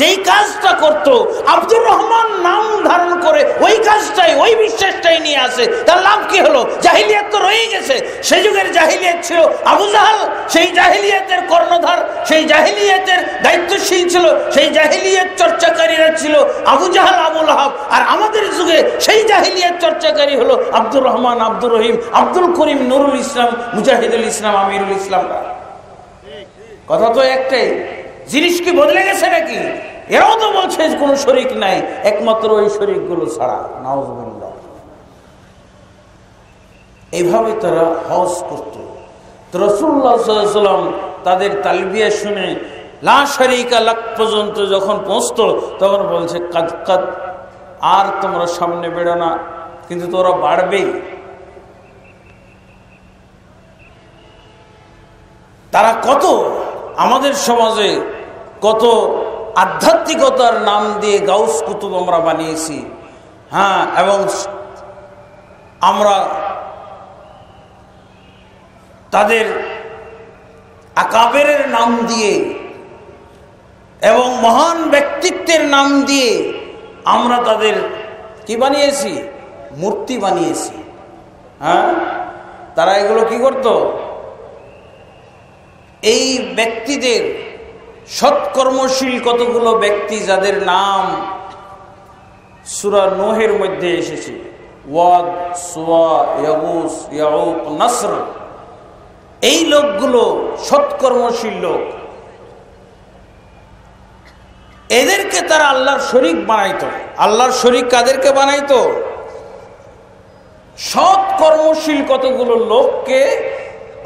যেই কাজটা করত, আব্দুর রহমান নাম ধারণ করে ওই কাজটাই, ওই বিশ্বাসটাই নিয়ে আসে, তার লাভ কি হলো? জাহিলিয়াত তো রয়ে গেছে। সেই যুগের জাহিলিয়াত ছিল, আবু জাহাল সেই জাহিলিয়াতের কর্ণধার, সেই জাহিলিয়াতের দায়িত্বশীল ছিল, সেই জাহিলিয়াত চর্চাকারীরা ছিল আবু জাহাল, আবু লাহাব। আর আমাদের যুগে সেই জাহিলিয়াত চর্চাকারী হলো আব্দুর রহমান, আব্দুর রহিম, আব্দুল করিম, নুরুল ইসলাম, মুজাহিদুল ইসলাম, আমিরুল ইসলাম। কথা তো একটাই, জিনিস কি বদলে গেছে নাকি? এরাও তো বলছে কোনো শরীক নাই একমাত্র ওই শরীকগুলো ছাড়া। নাউজুবিল্লাহ। এইভাবে তারা হজ করত। তো রাসূলুল্লাহ সাল্লাল্লাহু আলাইহি ওয়াসাল্লাম তাদের তালবিয়া শুনে লা শারীকা লাক পর্যন্ত যখন পৌঁছতো, তখন বলছে কাদ কাদ, আর তোমরা সামনে বেরো না, কিন্তু তোরা বাড়বেই। তারা কত আমাদের সমাজে কত আধ্যাত্মিকতার নাম দিয়ে গাউস কুতুব আমরা বানিয়েছি। হ্যাঁ, এবং আমরা তাদের আকাবেরের নাম দিয়ে এবং মহান ব্যক্তিত্বের নাম দিয়ে আমরা তাদের কি বানিয়েছি? মূর্তি বানিয়েছি। হ্যাঁ, তারা এগুলো কি করত? এই ব্যক্তিদের সৎকর্মশীল কতগুলো ব্যক্তি যাদের নাম সূরা নূহের মধ্যে এসেছে, ওয়াদ, সুওয়া, ইয়াগুস, ইয়াউক, নাসর, এই লোকগুলো সৎকর্মশীল লোক। এদেরকে তারা আল্লাহর শরীক বানাইতো। আল্লাহর শরীক কাদেরকে বানাইতো? সৎকর্মশীল কতগুলো লোককে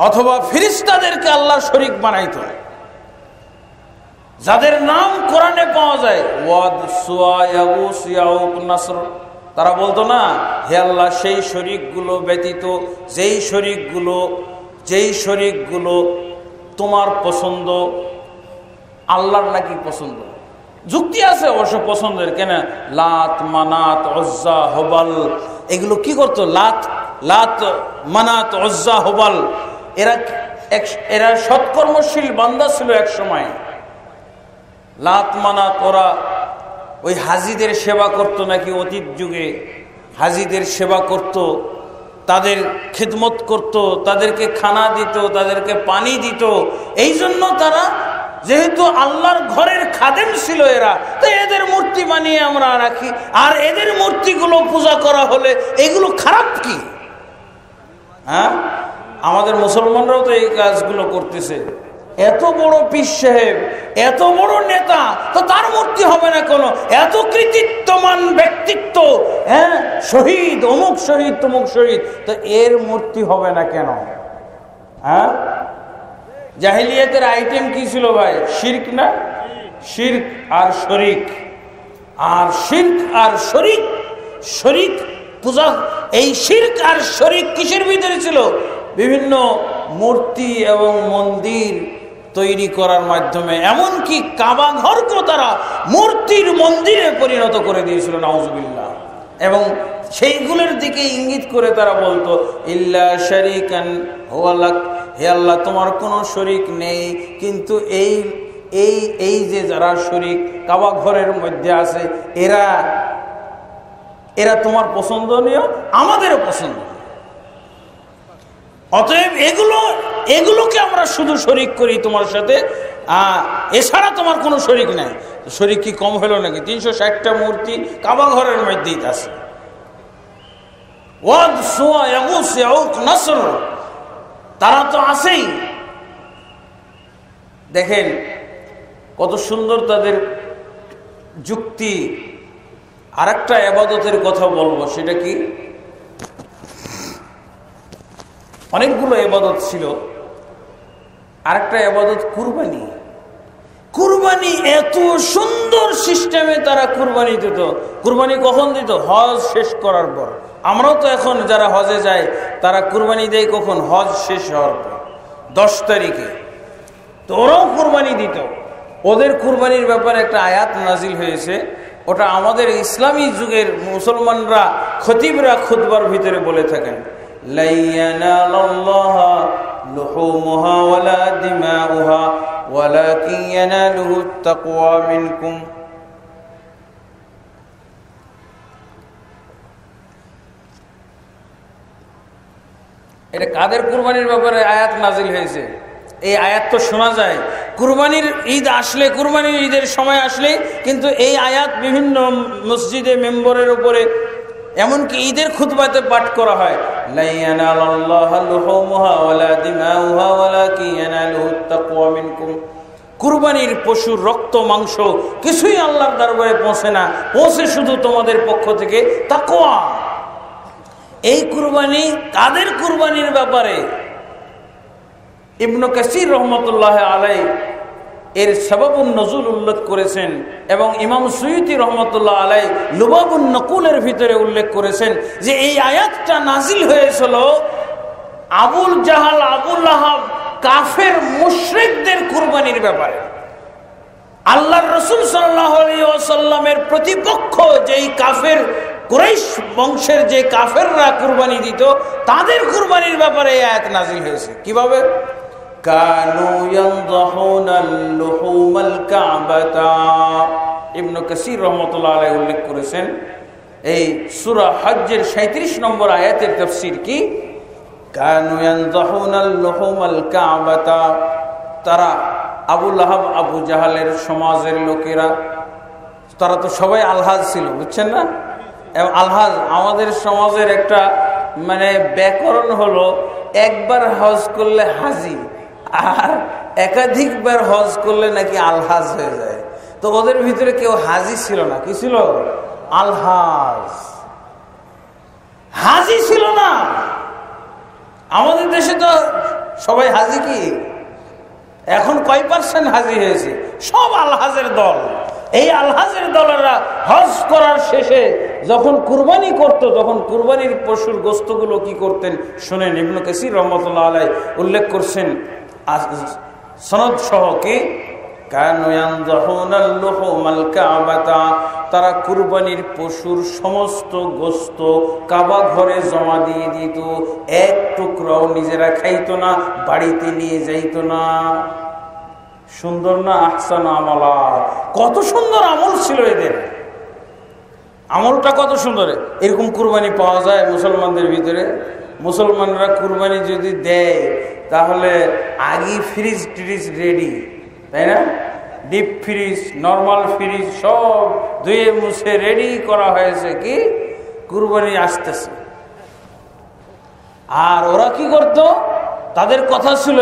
অথবা ফেরেশতাদেরকে আল্লাহর শরীক বানাইতো, যাদের নাম কোরআনে পাওয়া যায়, ওয়াদ, সুওয়া, ইয়াগুস, ইয়াউক, নাসর। তারা বলতো না, হে আল্লাহ সেই শরীকগুলো ব্যতীত যেই শরীকগুলো তোমার পছন্দ, আল্লাহর নাকি পছন্দ। যুক্তি আছে অবশ্য পছন্দের, কেন? লাত, মানাত, উজ্জা, হুবাল, এগুলো কি করতো? লাত, মানাত, উজ্জা, হুবাল, এরা সৎকর্মশীল বান্দা ছিল এক সময়। লাত, মানাত, ওরা ওই হাজিদের সেবা করত নাকি অতীত যুগে। হাজিদের সেবা করত, তাদের খিদমত করত, তাদেরকে খানা দিত, তাদেরকে পানি দিত। এই জন্য তারা, যেহেতু আল্লাহর ঘরের খাদেম ছিল এরা, তাই এদের মূর্তি বানিয়ে আমরা রাখি। আর এদের মূর্তিগুলো পূজা করা হলে এগুলো খারাপ কি? হ্যাঁ, আমাদের মুসলমানরাও তো এই কাজগুলো করতেছে। এত বড় পীর সাহেব, এত বড় নেতা, তো তার মূর্তি হবে না কোনো? এত কৃতিত্বমান ব্যক্তিত্ব, হ্যাঁ, শহীদ, অমুক শহীদ, তমুক শহীদ, তো এর মূর্তি হবে না কেন? হ্যাঁ, জাহিলিয়াতের আইটেম কি ছিল ভাই? শিরক না? শিরক আর শরিক, আর শিরক আর শরিক, শরিক পূজা। এই শিরক আর শরিক কিসের ভিতরে ছিল? বিভিন্ন মূর্তি এবং মন্দির তৈরি করার মাধ্যমে, এমনকি কাবা ঘরকেও তারা মূর্তির মন্দিরে পরিণত করে দিয়েছিল, নাউজুবিল্লাহ। এবং সেইগুলোর দিকে ইঙ্গিত করে তারা বলতো, ইল্লা শারিকান হুয়া লাক, হে আল্লাহ তোমার কোনো শরিক নেই, কিন্তু এই এই এই যে যারা শরিক কাবা ঘরের মধ্যে আছে, এরা এরা তোমার পছন্দনীয়, আমাদেরও পছন্দ। অতএব এগুলোকে আমরা শুধু শরিক করি তোমার সাথে, এছাড়া তোমার কোনো শরিক নাই। শরিক কি কম হলো নাকি? 360টা মূর্তি কাবা ঘরের মধ্যেই আছে। তারা তো আছেই। দেখেন কত সুন্দর তাদের যুক্তি। আরেকটা ইবাদতের কথা বলবো, সেটা কি? অনেকগুলো ইবাদত ছিল, আরেকটা ইবাদত কুরবানি। কুরবানি এত সুন্দর সিস্টেমে তারা কুরবানি দিত। কুরবানি কখন দিত? হজ শেষ করার পর। আমরাও তো এখন যারা হজে যাই, তারা কুরবানি দেয় কখন? হজ শেষ হওয়ার পর 10 তারিখে। তো ওরাও কুরবানি দিত। ওদের কুরবানির ব্যাপারে একটা আয়াত নাজিল হয়েছে, ওটা আমাদের ইসলামী যুগের মুসলমানরা, খতিবরা খুতবার ভিতরে বলে থাকেন, লা ইয়ানালাল্লাহা লুহুমুহা ওয়ালা দিমাউহা ওয়ালাকিন ইয়ানালুহুত তাকওয়া মিনকুম। এটা কাদের কুরবানির ব্যাপারে আয়াত নাজিল হয়েছে? এই আয়াত তো শোনা যায় কুরবানির ঈদ আসলে, কুরবানির ঈদের সময় আসলে, কিন্তু এই আয়াত বিভিন্ন মসজিদে মেম্বরের উপরে, এমনকি ঈদের খুতবাতে পাঠ করা হয়, লা ইয়ানালাল্লাহু লুহুমুহা ওয়ালা দিমাউহা ওয়ালাকিন ইয়ানালুহুত তাকওয়া মিনকুম। কুরবানির পশুর রক্ত মাংস কিছুই আল্লাহর দরবারে পৌঁছে না, পৌঁছে শুধু তোমাদের পক্ষ থেকে তাকওয়া। এই কুরবানি কাদের কুরবানির ব্যাপারে? ইবনে কাসির রহমতুল্লাহ আলাইহি এর সাবাবুন নজুল উল্লেখ করেছেন, এবং ইমাম সুয়ুতি রহমতুল্লাহ আলাইহি লুবাবুন নকুলের ভিতরে উল্লেখ করেছেন যে এই আয়াতটা নাজিল হয়েছিল আবুল জাহাল, আবুল লাহাব, কাফের মুশরিকদের কুরবানির ব্যাপারে। আল্লাহর রাসূল সাল্লাল্লাহু আলাইহি ওয়াসাল্লামের প্রতিপক্ষ যেই কাফের, কুরাইশ বংশের যে কাফেররা কুরবানি দিত, তাদের কুরবানির ব্যাপারে এই আয়াত নাজিল হয়েছে। কিভাবে? কানু ইয়ানযাহুনাল লুহুমাল কাবাতা। ইবনে কাসির রাহমাতুল্লাহ আলাইহি উল্লেখ করেছেন, এই সূরা হজ্জের 37 নম্বর আয়াতের তাফসীর কি? কানু ইয়ানযাহুনাল লুহুমাল কাবাতা। তারা আবু লাহাব, আবু জাহালের সমাজের লোকেরা, তারা তো সবাই আলহাজ ছিল, বুঝছেন না? এবং আলহাজ আমাদের সমাজের একটা মানে ব্যাকরণ হলো, একবার হজ করলে হাজি, আর একাধিকবার হজ করলে নাকি আলহাজ হয়ে যায়। তো ওদের ভিতরে কেউ হাজি ছিল না। কি ছিল? আলহাজ। হাজি ছিল না। আমাদের দেশে তো সবাই হাজি। কি এখন কয় পার্সেন্ট হাজি হয়েছে? সব আলহাজের দল। এই আলহাজের দলেরা হজ করার শেষে যখন কুরবানি করত, তখন কুরবানির পশুর গোস্তগুলো কি করতেন শুনেন। ইবনে কাসির রহমাতুল্লাহ আলাইহি উল্লেখ করছেন সনদ সহ কি, কানু ইয়ানযাহুনাল লুহুমাল কাবাতা। তারা কুরবানির পশুর সমস্ত গোস্ত কাবা ঘরে জমা দিয়ে দিত, এক টুকরাও নিজেরা খাইতো না, বাড়িতে নিয়ে যাইত না। সুন্দর না? আহসান আমালা। কত সুন্দর আমল ছিল এদের। আমলটা কত সুন্দর। এরকম কুরবানি পাওয়া যায় মুসলমানদের ভিতরে? মুসলমানরা কুরবানি যদি দেয়, তাহলে আগে ফ্রিজ ট্রিজ রেডি, তাই না? ডিপ ফ্রিজ, নর্মাল ফ্রিজ সব ধুয়ে মুছে রেডি করা হয়েছে, কি কুরবানি আসতেছে। আর ওরা কি করত? তাদের কথা ছিল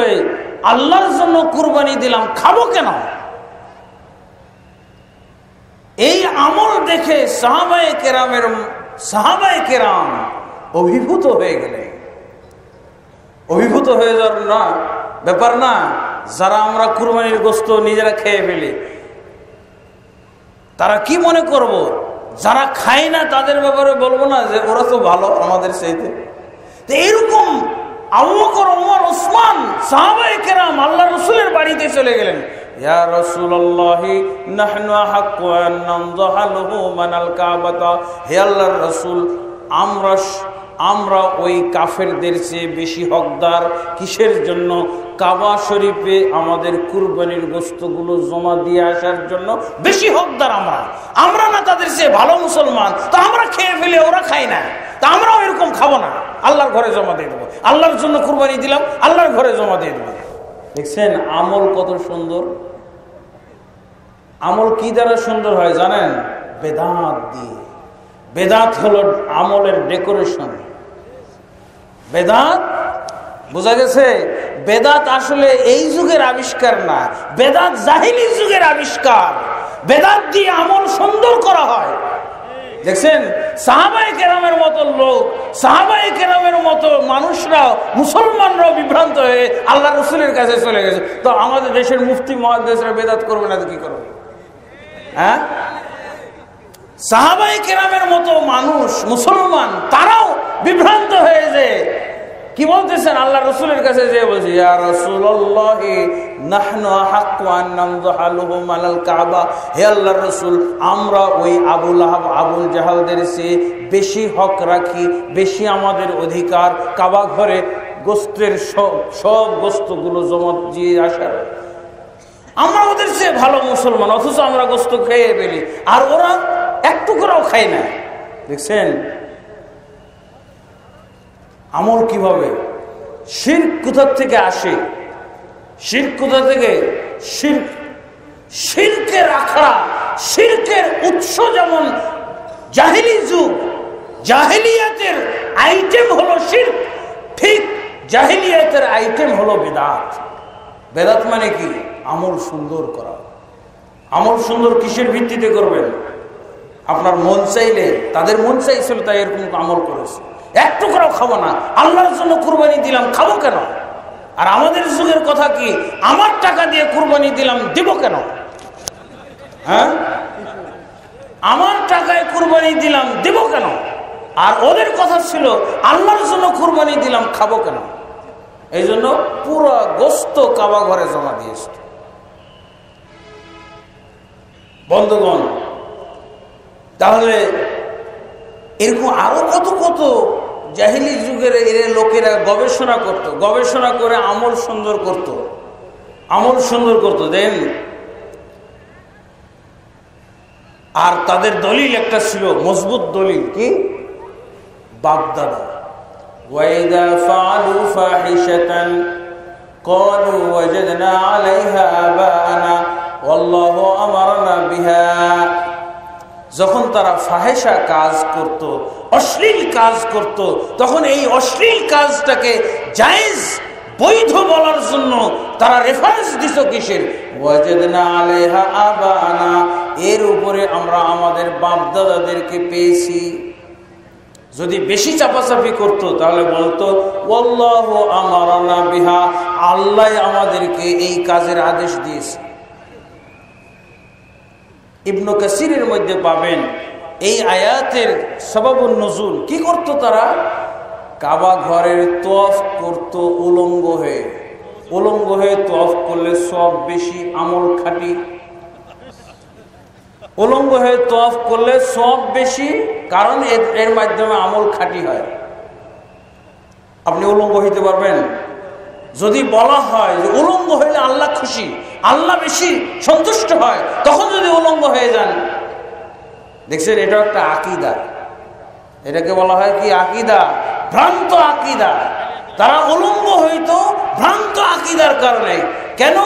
আল্লাহর জন্য কুরবানি দিলাম, খাবো কেন? এই আমল দেখে সাহাবায়ে কেরাম অভিভূত হয়ে গেলেন। অভিভূত হয়ে যাওয়ার না ব্যাপার না, যারা আমরা কুরবানির গোশত নিজেরা খেয়ে ফেলি তারা কি মনে করব? যারা খায় না তাদের ব্যাপারে বলবো না যে ওরা তো ভালো আমাদের চাইতে? তো এরকম আবু বকর, ওমর, ওসমান সাহাবায়ে কেরাম আল্লাহ রাসূলের বাড়িতে চলে গেলেন। ইয়া রাসূলুল্লাহি নাহনু আহাক্কু আন নানযাহালহু মানাল কাবাতা, হে আল্লাহর রাসূল, আমরা ওই কাফেরদের চেয়ে বেশি হকদার। কিসের জন্য? কাবা শরীফে আমাদের কুরবানির গোশতগুলো জমা দিয়ে আসার জন্য বেশি হকদার আমরা না তাদের চেয়ে ভালো মুসলমান? তা আমরা খেয়ে ফেলে, ওরা খায় না, তা আমরাও এরকম খাবো না, আল্লাহর ঘরে জমা দিয়ে দেবো। আল্লাহর জন্য কুরবানি দিলাম, আল্লাহর ঘরে জমা দিয়ে দেবো। দেখছেন আমল কত সুন্দর। আমল কি দ্বারা সুন্দর হয় জানেন? বেদাত দিয়ে। বেদাত হলো আমলের ডেকোরেশন। বেদাত বোঝা গেছে? বেদাত আসলে এই যুগের আবিষ্কার না, বেদাত জাহিলি যুগের আবিষ্কার। বেদাত দিয়ে আমল সুন্দর করা হয়। দেখছেন সাহাবায়ে কেরামের মতো লোক, সাহাবায়ে কেরামের মতো মানুষরাও, মুসলমানরাও বিভ্রান্ত হয়ে আল্লাহ রাসূলের কাছে চলে গেছে। তো আমাদের দেশের মুফতি মুহাদ্দিসরা বেদাত করবে না তো কি করবে? হ্যাঁ, সাহাবায়ে কেরামের মতো মানুষ, মুসলমান, তারাও বিভ্রান্ত হয়ে যায়। কি বলতেছেন? আল্লাহ রাসূলের কাছে যে বলছে, ইয়া রাসূলুল্লাহি নাহনু আহাক্কু আন নানযাহালহু মানাল কাবা, হে আল্লাহর রাসূল, আমরা ওই আবু লাহাব, আবুল জাহালদের চেয়ে বেশি হক রাখি, বেশি আমাদের অধিকার কাবা ঘরে গোশতের সব গোশতগুলো জমা দিয়ে আসার। আমরা ওদের চেয়ে ভালো মুসলমান, অথচ আমরা গোশত খেয়ে ফেলি, আর ওরা এক টুকরাও খায় না। দেখছেন আমল কিভাবে? শিরক কোথা থেকে আসে? শিরক কোথা থেকে? শিরকের আখড়া, শিরকের উৎস যেমন জাহেলি যুগ, জাহেলিয়াতের আইটেম হলো শিরক, ঠিক জাহেলিয়াতের আইটেম হলো বেদাত। বেদাত মানে কি? আমল সুন্দর করা। আমল সুন্দর কিসের ভিত্তিতে করবেন? আপনার মন চাইলে, তাদের মন চাইছিল তাই এরকম আমল করেছে। এক টুকরাও খাবো না, আল্লাহর জন্য কুরবানি দিলাম, খাবো কেন? আর আমাদের যুগের কথা কি? আমার টাকা দিয়ে কুরবানি দিলাম, দিব কেন? হ্যাঁ, আমার টাকায় কুরবানি দিলাম, দিব কেন? আর ওদের কথা ছিল আল্লাহর জন্য কুরবানি দিলাম, খাবো কেন? এই জন্য পুরো গোশত কাবা ঘরে জমা দিয়েছে। বন্ধুগণ, তাহলে এরকম আরো কত কত জাহিলি যুগের লোকেরা গবেষণা করত, গবেষণা করে আমল সুন্দর করত, আমল সুন্দর করত। দেন আর তাদের দলিল একটা ছিল, মজবুত দলিল। কি? বাপদাদা। ওয়াইদা ফাআলু ফাহিশাতান ক্বালু ওয়াজাদনা আলাইহা আবানা ওয়াল্লাহু আমারনা বিহা। যখন তারা ফাহেশা কাজ করত, অশ্লীল কাজ করত, তখন এই অশ্লীল কাজটাকে জায়েজ, বৈধ বলার জন্য তারা রেফারেন্স দিত কিসের? ওয়াজাদনা আলাইহা আবানা, এর উপরে আমরা আমাদের বাপ দাদাদেরকে পেয়েছি। যদি বেশি চাপাচাপি করত তাহলে বলতো ওয়াল্লাহু আমারনা বিহা, আল্লাহ আমাদেরকে এই কাজের আদেশ দিয়েছে। ইবনে কাসিরের মধ্যে পাবেন এই আয়াতের সবাবুন নুজুল। কি করত তারা? কাবা ঘরের তওয়াফ করত উলঙ্গ হয়ে। উলঙ্গ হয়ে তওয়াফ করলে সব বেশি, আমল খাঁটি। উলঙ্গ হয়ে তওয়াফ করলে সব বেশি, কারণ এর মাধ্যমে আমল খাঁটি হয়। আপনি উলঙ্গ হইতে পারবেন? যদি বলা হয় যে উলঙ্গ হইলে আল্লাহ খুশি, আল্লাহ বেশি সন্তুষ্ট হয়, তখন যদি উলঙ্গ হয়ে যান, দেখছেন এটা একটা আকীদা। এটাকে বলা হয় কি? আকীদা, ভ্রান্ত আকীদা। তারা উলঙ্গ হইতো ভ্রান্ত আকীদার কারণে। কেন?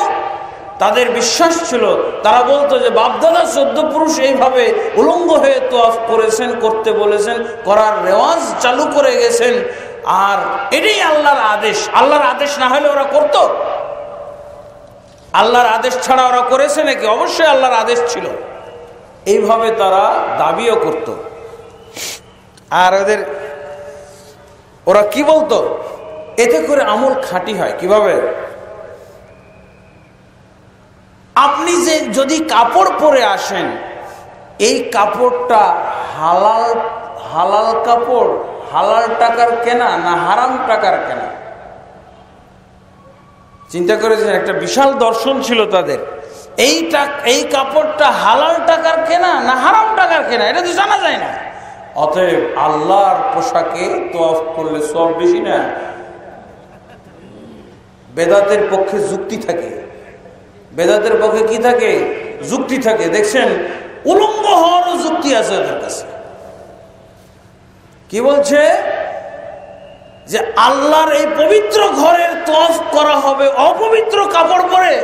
তাদের বিশ্বাস ছিল, তারা বলতো যে বাপদাদা 14 পুরুষ এইভাবে উলঙ্গ হয়ে তওয়াফ করেছেন, করতে বলেছেন, করার রেওয়াজ চালু করে গেছেন, আর এটাই আল্লাহর আদেশ। আল্লাহর আদেশ না হলে ওরা করত? আল্লাহর আদেশ ছাড়া ওরা করেছে নাকি? অবশ্যই আল্লাহর আদেশ ছিল। এইভাবে তারা দাবিও করত। আর ওরা কি বলতো? এতে করে আমল খাঁটি হয়। কিভাবে? আপনি যে যদি কাপড় পরে আসেন, এই কাপড়টা হালাল কাপড়, হালাল টাকার কেনা না হারাম টাকার কেনা? চিন্তা করেছেন? একটা বিশাল দর্শন ছিল তাদের। এই কাপড়টা হালাল টাকার কেনা না হারাম টাকার কেনা, এটা তো জানা যায় না। অতএব আল্লাহর পোশাকে তওয়াফ করলে সওয়াব বেশি না? বেদাতের পক্ষে যুক্তি থাকে। বেদাতের পক্ষে কি থাকে? যুক্তি থাকে। দেখছেন, উলঙ্গ হওয়ারও যুক্তি আছে ওদের কাছে। কি বলছে? যে আল্লাহর এই পবিত্র ঘরের তওয়াফ করা হবে অপবিত্র কাপড় পরে?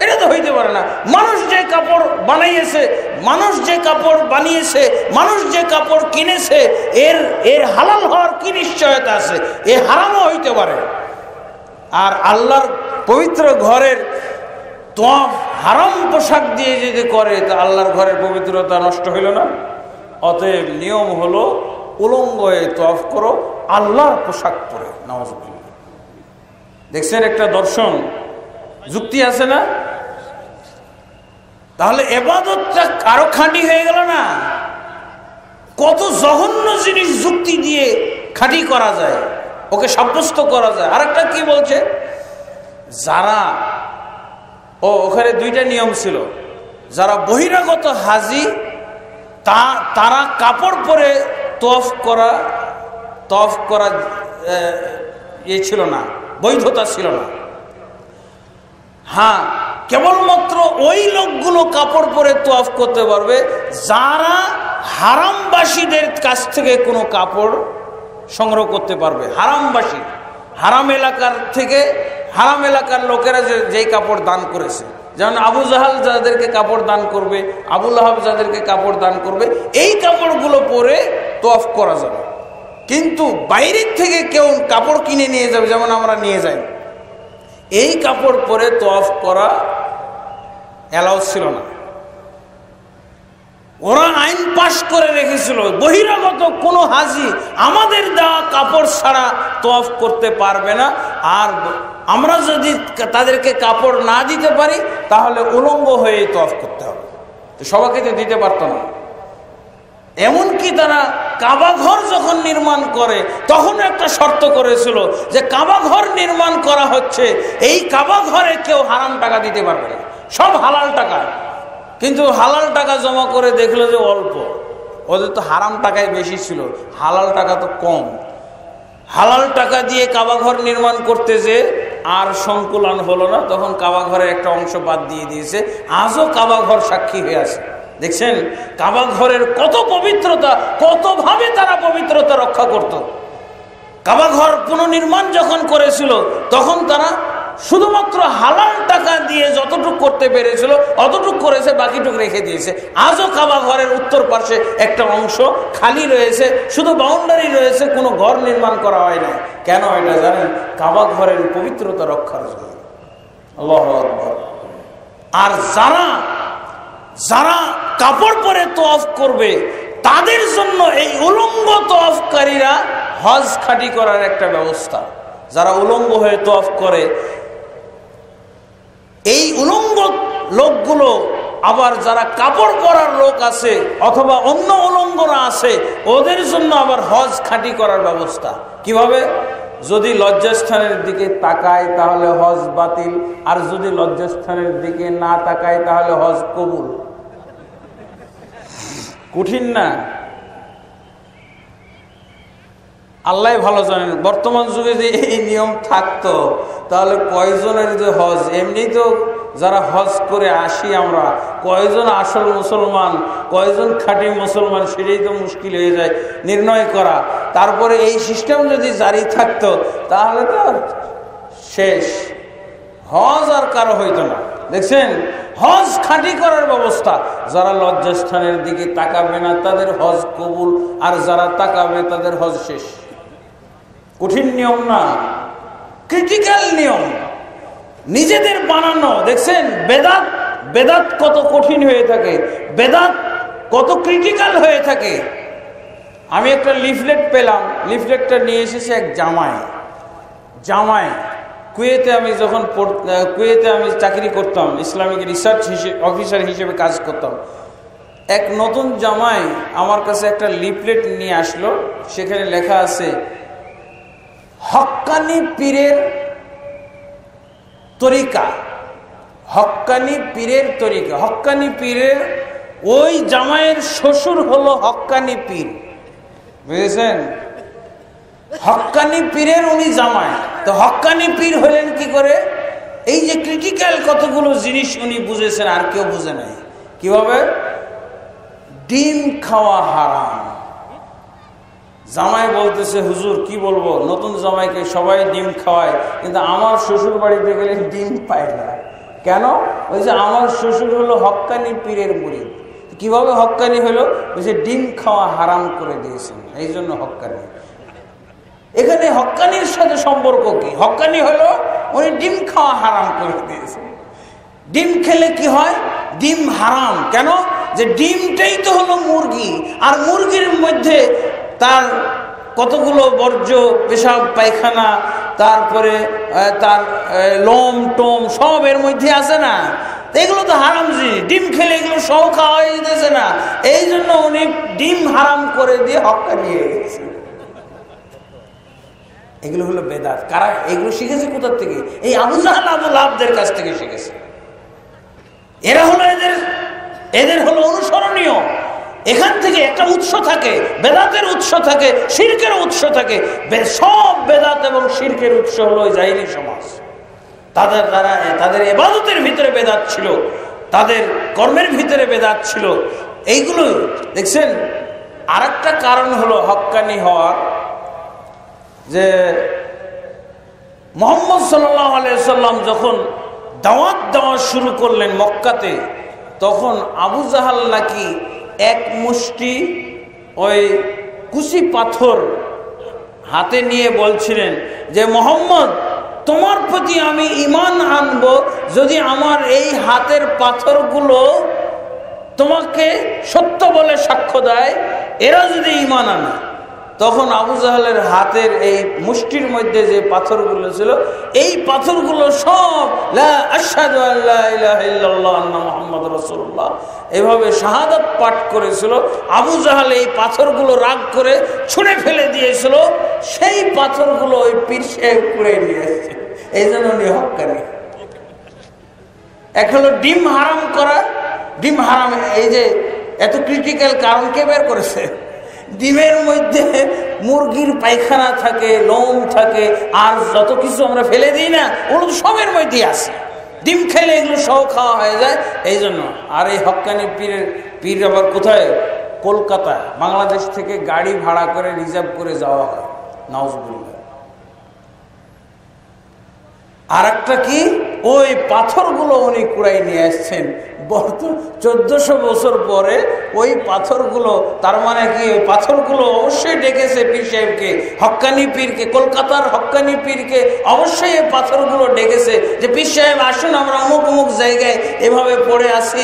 এটা তো হইতে পারে না। মানুষ যে কাপড় বানিয়েছে, মানুষ যে কাপড় বানিয়েছে, মানুষ যে কাপড় কিনেছে, এর হালাল হওয়ার কি নিশ্চয়তা আছে? এ হারামও হইতে পারে। আর আল্লাহর পবিত্র ঘরের তওয়াফ হারাম পোশাক দিয়ে যদি করে, তা আল্লাহর ঘরের পবিত্রতা নষ্ট হইল না? অতএব নিয়ম হলো উলঙ্গ হয়ে তওয়াফ করো, আল্লাহর পোশাক পরে। নাউজুবিল্লাহ। দেখছেন একটা দর্শন, যুক্তি আছে না? তাহলে ইবাদতটা আরো খাঁটি হয়ে গেল না? কত জঘন্য জিনিস যুক্তি দিয়ে খাঁটি করা যায়, ওকে সাব্যস্ত করা যায়। আরেকটা কি বলছে? যারা ওখানে দুইটা নিয়ম ছিল। যারা বহিরাগত হাজি, তারা কাপড় পরে তওয়াফ করা ছিল না, বৈধতা ছিল না। হ্যাঁ, কেবলমাত্র ওই লোকগুলো কাপড় পরে তওয়াফ করতে পারবে যারা হারামবাসীদের কাছ থেকে কোনো কাপড় সংগ্রহ করতে পারবে। হারামবাসী, হারাম এলাকার থেকে, হারাম এলাকার লোকেরা যেই কাপড় দান করেছে, যেমন আবু জাহাল যাদেরকে কাপড় দান করবে, আবু লাহাব যাদেরকে কাপড় দান করবে, এই কাপড়গুলো পরে তওয়াফ করা যাবে। কিন্তু বাইরের থেকে কেউ কাপড় কিনে নিয়ে যাবে, যেমন আমরা নিয়ে যাই, এই কাপড় পরে তওয়াফ করা অ্যালাউ ছিল না। ওরা আইন পাশ করে রেখেছিল, বহিরাগত কোনো হাজি আমাদের দেওয়া কাপড় ছাড়া তওয়াফ করতে পারবে না। আর আমরা যদি তাদেরকে কাপড় না দিতে পারি, তাহলে উলঙ্গ হয়ে তওয়াফ করতে হবে। তো সবাইকে তো দিতে পারতো না। এমনকি তারা কাবা ঘর যখন নির্মাণ করে, তখন একটা শর্ত করেছিল যে কাবা ঘর নির্মাণ করা হচ্ছে, এই কাবা ঘরে কেউ হারাম টাকা দিতে পারবে না, সব হালাল টাকা। কিন্তু হালাল টাকা জমা করে দেখলো যে অল্প, ওদের তো হারাম টাকায় বেশি ছিল, হালাল টাকা তো কম। হালাল টাকা দিয়ে কাবা ঘর নির্মাণ করতে যে আর সংকুলান হলো না, তখন কাবা ঘরের একটা অংশ বাদ দিয়ে দিয়েছে। আজও কাবা ঘর সাক্ষী হয়ে আছে। দেখছেন কাবা ঘরের কত পবিত্রতা, কতভাবে তারা পবিত্রতা রক্ষা করত। কাবা ঘর পুনর্নির্মাণ যখন করেছিল, তখন তারা শুধুমাত্র হালাল টাকা দিয়ে যতটুকু করতে পেরেছিল অতটুকু করেছে, বাকিটুকু রেখে দিয়েছে। আজও কাবা ঘরের উত্তর পাশে একটা অংশ খালি রয়েছে, শুধু বাউন্ডারি রয়েছে, কোনো ঘর নির্মাণ করা হয় না। কেন এটা জানেন? কাবা ঘরের পবিত্রতা রক্ষার জন্য। আল্লাহু আকবার। আর যারা কাপড় পরে তওয়াফ করবে, তাদের জন্য এই উলঙ্গ তওয়াফকারীরা হজ খাঁটি করার একটা ব্যবস্থা। যারা উলঙ্গ হয়ে তওয়াফ করে, এই উলঙ্গ লোকগুলো আবার যারা কাপড় পরার লোক আছে অথবা অন্য উলঙ্গরা আছে, ওদের জন্য আবার হজ খাঁটি করার ব্যবস্থা। কিভাবে? যদি লজ্জাস্থানের দিকে তাকায় তাহলে হজ বাতিল, আর যদি লজ্জাস্থানের দিকে না তাকায় তাহলে হজ কবুল। কঠিন না? আল্লাহ ভালো জানেন। বর্তমান যুগে যে এই নিয়ম থাকতো, তাহলে কয়জনের যে হজ, এমনি তো যারা হজ করে আসি আমরা, কয়জন আসল মুসলমান, কয়জন খাঁটি মুসলমান, সেটাই তো মুশকিল হয়ে যায় নির্ণয় করা। তারপরে এই সিস্টেম যদি জারি থাকতো, তাহলে তো শেষ, হজ আর কারো হইতো না। দেখছেন, হজ খাঁটি করার ব্যবস্থা। যারা লজ্জাস্থানের দিকে তাকাবে না তাদের হজ কবুল, আর যারা তাকাবে তাদের হজ শেষ। কঠিন নিয়ম না, ক্রিটিক্যাল নিয়ম, নিজেদের বানানো। দেখছেন বেদাত, বেদাত কত কঠিন হয়ে থাকে, বেদাত কত ক্রিটিক্যাল হয়ে থাকে। আমি একটা লিফলেট পেলাম, লিফলেটটা নিয়ে এসেছে এক জামাই কুয়েতে। আমি যখন কুয়েতে আমি চাকরি করতাম, ইসলামিক রিসার্চ অফিসার হিসেবে কাজ করতাম। এক নতুন জামাই আমার কাছে একটা লিফলেট নিয়ে আসলো, সেখানে লেখা আছে হক্কানি পীরের তরিকা, হক্কানি পীরের তরিকা। হক্কানি পীরের, ওই জামাইয়ের শ্বশুর হলো হক্কানি পীর, বুঝেছেন? হক্কানি পীরের উনি জামাই, তো হক্কানি পীর হলেন কি করে? এই যে ক্রিটিক্যাল কতগুলো জিনিস উনি বুঝেছেন, আর কেউ বুঝে নাই। কিভাবে? ডিম খাওয়া হারাম। জামাই বলতেছে হুজুর কি বলবো, নতুন জামাইকে সবাই ডিম খাওয়ায়, কিন্তু আমার শ্বশুর বাড়িতে গেলে ডিম পায় না। কেন? ওই যে আমার শ্বশুর হলো হক্কানি পীরের মুরিদ। কিভাবে হক্কানি হলো? ওই যে ডিম খাওয়া হারাম করে দিয়েছেন, এই জন্য হক্কানি। এখানে হক্কানির সাথে সম্পর্ক কি? হক্কানি হলো উনি ডিম খাওয়া হারাম করে দিয়েছেন। ডিম খেলে কি হয়? ডিম হারাম। কেন? যে ডিমটাই তো হলো মুরগি, আর মুরগির মধ্যে তার কতগুলো বর্জ্য, পেশাব পায়খানা, তারপরে তার লোম টোম সব এর মধ্যে আছে না, এগুলো তো হারাম জিনিস। ডিম খেলে এগুলো সব খাওয়া যেতেছে না, এই জন্য উনি ডিম হারাম করে দিয়ে হক্কা নিয়ে গেছে। এগুলো হলো বেদাত। কারা এগুলো শিখেছে? কোথা থেকে? এই আবু জাহল আবু লাহাবদের কাছ থেকে শিখেছে। এরা হলো এদের হলো অনুসরণীয়। এখান থেকে একটা উৎস থাকে, বেদাতের উৎস থাকে, শিরকের উৎস থাকে। সব বেদাত এবং শিরকের উৎস হলো জাহিলি সমাজ। তাদের ইবাদতের ভিতরে বেদাত ছিল, তাদের কর্মের ভিতরে বেদাত ছিল। এইগুলো দেখছেন। আর একটা কারণ হলো হক্কানি হওয়ার, যে মুহাম্মদ সাল্লাল্লাহু আলাইহি সাল্লাম যখন দাওয়াত দেওয়া শুরু করলেন মক্কাতে, তখন আবু জাহাল নাকি এক মুষ্টি ওই কুচি পাথর হাতে নিয়ে বলছিলেন যে মুহাম্মদ, তোমার প্রতি আমি ঈমান আনব যদি আমার এই হাতের পাথরগুলো তোমাকে সত্য বলে সাক্ষ্য দেয়, এরা যদি ঈমান আনে। তখন আবু জাহালের হাতের এই মুষ্টির মধ্যে যে পাথরগুলো ছিল, এই পাথরগুলো সব লা আশহাদু আল্লা ইলাহা ইল্লাল্লাহ আন্না মুহাম্মাদুর রাসূলুল্লাহ এভাবে শাহাদাত পাঠ করেছিল। আবু জাহাল এই পাথরগুলো রাগ করে ছুঁড়ে ফেলে দিয়েছিল, সেই পাথরগুলো ওই পীর সাহেব কুড়িয়ে নিয়ে এসেছে। এই জন্য উনি হক্কানি। এক হলো ডিম হারাম করা, ডিম হারাম। এই যে এত ক্রিটিক্যাল কারণ কে বের করেছে? ডিমের মধ্যে মুরগির পায়খানা থাকে, লোম থাকে, আর যত কিছু আমরা ফেলে দিই না, ওগুলো তো সবের মধ্যেই আছে। ডিম খেলে এগুলো সব খাওয়া হয়ে যায়, এই জন্য। আর এই হক্কানি পীর আবার কোথায়? কলকাতা, বাংলাদেশ থেকে গাড়ি ভাড়া করে রিজার্ভ করে যাওয়া হয়। নাউজুবিল্লাহ। আর একটা কি, ওই পাথরগুলো উনি কুড়াই নিয়ে আসছেন 1400 বছর পরে। ওই পাথরগুলো, তার মানে কি, ওই পাথরগুলো অবশ্যই ডেকেছে পীর সাহেবকে, হক্কানি পীরকে, কলকাতার হক্কানি পীরকে অবশ্যই এই পাথরগুলো ডেকেছে যে পীর সাহেব আসুন, আমরা অমুক অমুক জায়গায় এভাবে পড়ে আসি,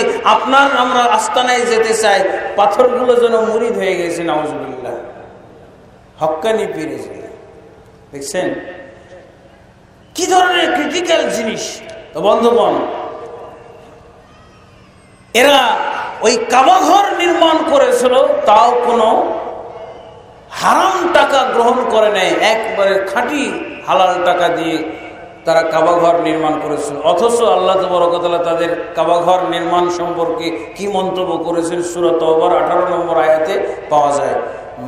আমরা আস্তানায় যেতে চাই। পাথরগুলো যেন মুরিদ হয়ে গেছে। নাউজুবিল্লাহ। হক্কানি পীর, দেখছেন কি ধরনের ক্রিটিক্যাল জিনিস। তো বন্ধুগণ, এরা ওই কাবাঘর নির্মাণ করেছিল, তাও কোনো হারাম টাকা গ্রহণ করে নেয়, একবারে খাঁটি হালাল টাকা দিয়ে তারা কাবাঘর নির্মাণ করেছিল। অথচ আল্লাহ তাবারক ওয়া তাআলা তাদের কাবাঘর নির্মাণ সম্পর্কে কি মন্তব্য করেছেন সূরা তাওবার 18 নম্বর আয়াতে পাওয়া যায়।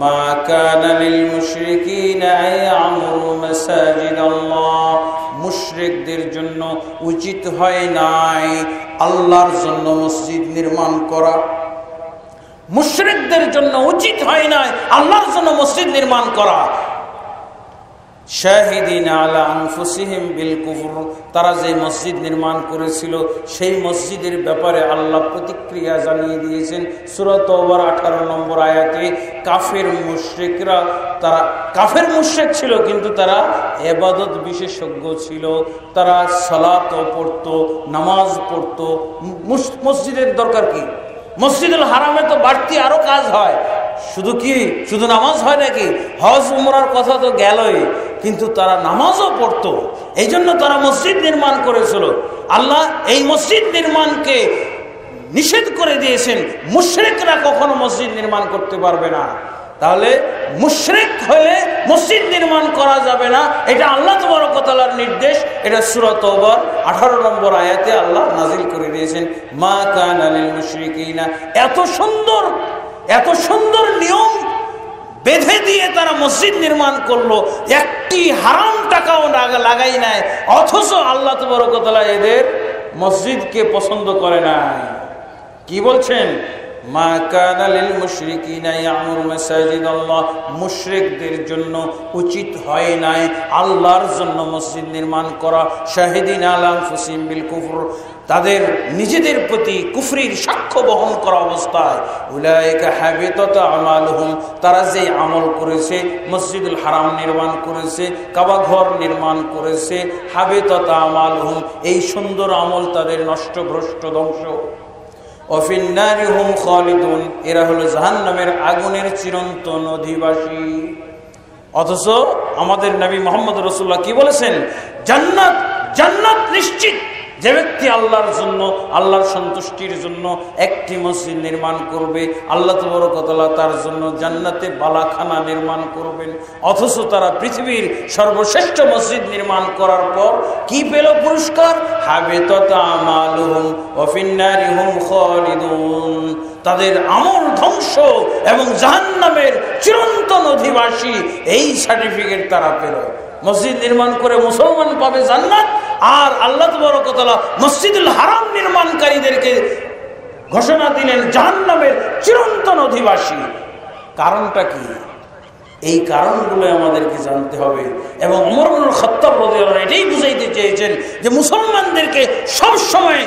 মা কানা লিল মুশরিকিনা ইয়ামুরু মাসাজিদাল্লাহ, মুশরিকদের জন্য উচিত হয় নাই আল্লাহর জন্য মসজিদ নির্মাণ করা। মুশরিকদের জন্য উচিত হয় নাই আল্লাহর জন্য মসজিদ নির্মাণ করা। শাহিদিনা আলা আনফুসিহিম বিল কুফর, তারা যে মসজিদ নির্মাণ করেছিল সেই মসজিদের ব্যাপারে আল্লাহ প্রতিক্রিয়া জানিয়ে দিয়েছেন সূরা তাওবার 18 নম্বর আয়াতে। কাফের মুশরিকরা, তারা কাফের মুশরিক ছিল কিন্তু তারা ইবাদত বিশেষজ্ঞ ছিল, তারা সালাতও পড়তো, নামাজ পড়তো। মসজিদের দরকার কি? মসজিদুল হারামে তো বাড়তি আরো কাজ হয়, শুধু নামাজ হয় নাকি? হজ উমরার কথা তো গেলই, কিন্তু তারা নামাজও পড়তো। এই জন্য তারা মসজিদ নির্মাণ করেছিল। আল্লাহ এই মসজিদ নির্মাণকে নিষেধ করে দিয়েছেন, মুশরিকরা কখনো মসজিদ নির্মাণ করতে পারবে না। তাহলে মুশরিক হলে মসজিদ নির্মাণ করা যাবে না, এটা আল্লাহ তাবারক ওয়া তাআলার নির্দেশ। এটা সূরা তাওবার 18 নম্বর আয়াতে আল্লাহ নাজিল করে দিয়েছেন, মা কানা লিল মুশরিকিনা। এত সুন্দর নিয়ম বেঁধে দিয়ে তারা মসজিদ নির্মাণ করলো, একটি হারাম টাকাও লাগাই নাই, অথচ আল্লাহ তাবারক ওয়া তাআলা এদের মসজিদকে পছন্দ করে নাই। কি বলছেন? মা কানা লিল মুশরিকিনা ইয়ামুরু মাসাজিদাল্লাহ, মুশরিকদের জন্য উচিত হয় নাই আল্লাহর জন্য মসজিদ নির্মাণ করা। শাহিদিনা আলা আনফুসিহিম বিল কুফর, তাদের নিজেদের প্রতি কুফরির সাক্ষ্য বহন করা অবস্থায়। উলাইকা হাবিতাত আমালুহুম, তারা যে আমল করেছে, মসজিদুল হারাম নির্মাণ করেছে, কাবা ঘর নির্মাণ করেছে, হাবিতাত আমালুহুম, এই সুন্দর আমল তাদের নষ্ট, ভ্রষ্ট, ধ্বংস। ওয়াফিন নারি হুম খালিদুন, এরা হলো জাহান্নামের আগুনের চিরন্তন অধিবাসী। অথচ আমাদের নবী মুহাম্মদ রাসূলুল্লাহ কি বলেছেন? জান্নাত নিশ্চিত যে ব্যক্তি আল্লাহর জন্য, আল্লাহর সন্তুষ্টির জন্য একটি মসজিদ নির্মাণ করবে, আল্লাহ তাবারক ওয়া তাআলা তার জন্য জান্নাতে বালাখানা নির্মাণ করবেন। অথচ তারা পৃথিবীর সর্বশ্রেষ্ঠ মসজিদ নির্মাণ করার পর কি পেল পুরস্কার? হাবিতাত আমালুহুম ওয়া ফিন নারি হুম খালিদুন, তাদের আমল ধ্বংস এবং জাহান্নামের চিরন্তন অধিবাসী, এই সার্টিফিকেট তারা পেল। মসজিদ নির্মাণ করে মুসলমান পাবে জান্নাত, আর আল্লাহ তাবারক ওয়া তাআলা মসজিদুল হারাম নির্মাণকারীদেরকে ঘোষণা দিলেন জাহান্নামের চিরন্তন অধিবাসী। কারণটা কি? এই কারণগুলো আমাদেরকে জানতে হবে। এবং ওমর ইবনুল খাত্তাব রাদিয়াল্লাহু আনহু এটাই বুঝাইতে চেয়েছেন যে মুসলমানদেরকে সব সময়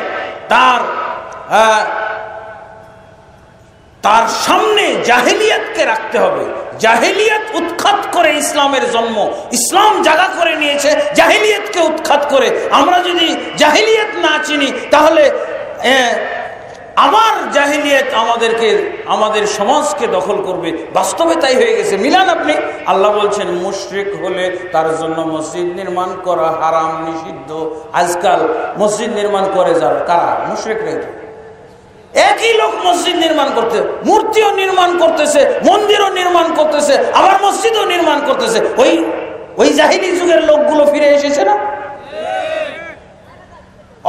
তার সামনে জাহেলিয়াতকে রাখতে হবে। জাহেলিয়াত উৎখাত করে ইসলামের জন্ম, ইসলাম জায়গা করে নিয়েছে জাহেলিয়াতকে উৎখাত করে। আমরা যদি জাহেলিয়াত না চিনি তাহলে আবার জাহেলিয়াত আমাদের সমাজকে দখল করবে। বাস্তবে তাই হয়ে গেছে। মিলান আপনি? আল্লাহ বলছেন মুশরিক হলে তার জন্য মসজিদ নির্মাণ করা হারাম, নিষিদ্ধ। আজকাল মসজিদ নির্মাণ করে যারা, কারা? মুশরিকরাই। একই লোক মসজিদ নির্মাণ করতে, মূর্তিও নির্মাণ করতেছে, মন্দিরও নির্মাণ করতেছে, আবার মসজিদও নির্মাণ করতেছে। ওই জাহিলি যুগের লোকগুলো ফিরে এসেছে না?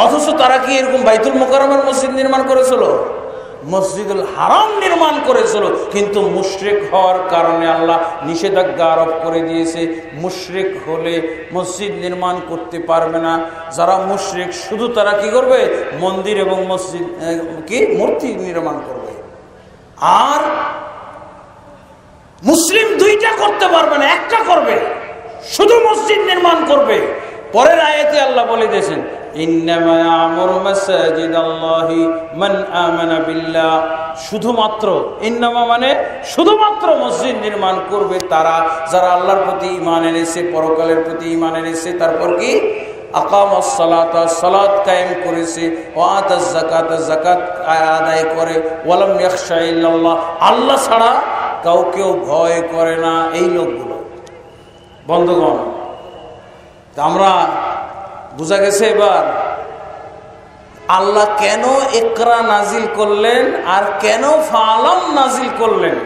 অথচ তারা কি এরকম বাইতুল মুকাররমের মসজিদ নির্মাণ করেছিল? মসজিদুল হারাম নির্মাণ করেছিল। কিন্তু মুশরিক হওয়ার কারণে আল্লাহ নিষেধাজ্ঞা আরোপ করে দিয়েছে, মুশরিক হলে মসজিদ নির্মাণ করতে পারবে না। যারা মুশরিক শুধু তারা কি করবে? মন্দির এবং মসজিদ মূর্তি নির্মাণ করবে। আর মুসলিম দুইটা করতে পারবে না, একটা করবে, শুধু মসজিদ নির্মাণ করবে। পরের আয়াতে আল্লাহ বলে দিয়েছেন ইন্নামা ইয়ামুরু মাসাজিদাল্লাহি মান আমানা বিল্লাহ, শুধুমাত্র ইন্নামা মানে শুধুমাত্র মসজিদ নির্মাণ করবে তারা যারা আল্লাহর প্রতি ঈমান এনেছে, পরকালের প্রতি ঈমান এনেছে। তারপর কি? আকামাস সালাতা, সালাত কায়েম করেছে, ওয়া আতাজ যাকাতা, যাকাত আদায় করে, ওয়ালাম ইয়াখশা ইল্লাল্লাহ, আল্লাহ ছাড়া কাউকেও ভয় করে না। এই লোকগুলো বন্ধুগণ, আমরা বুঝা গেছে এবার আল্লাহ কেন ইকরা নাজিল করলেন আর কেন ফালাম নাজিল করলেন।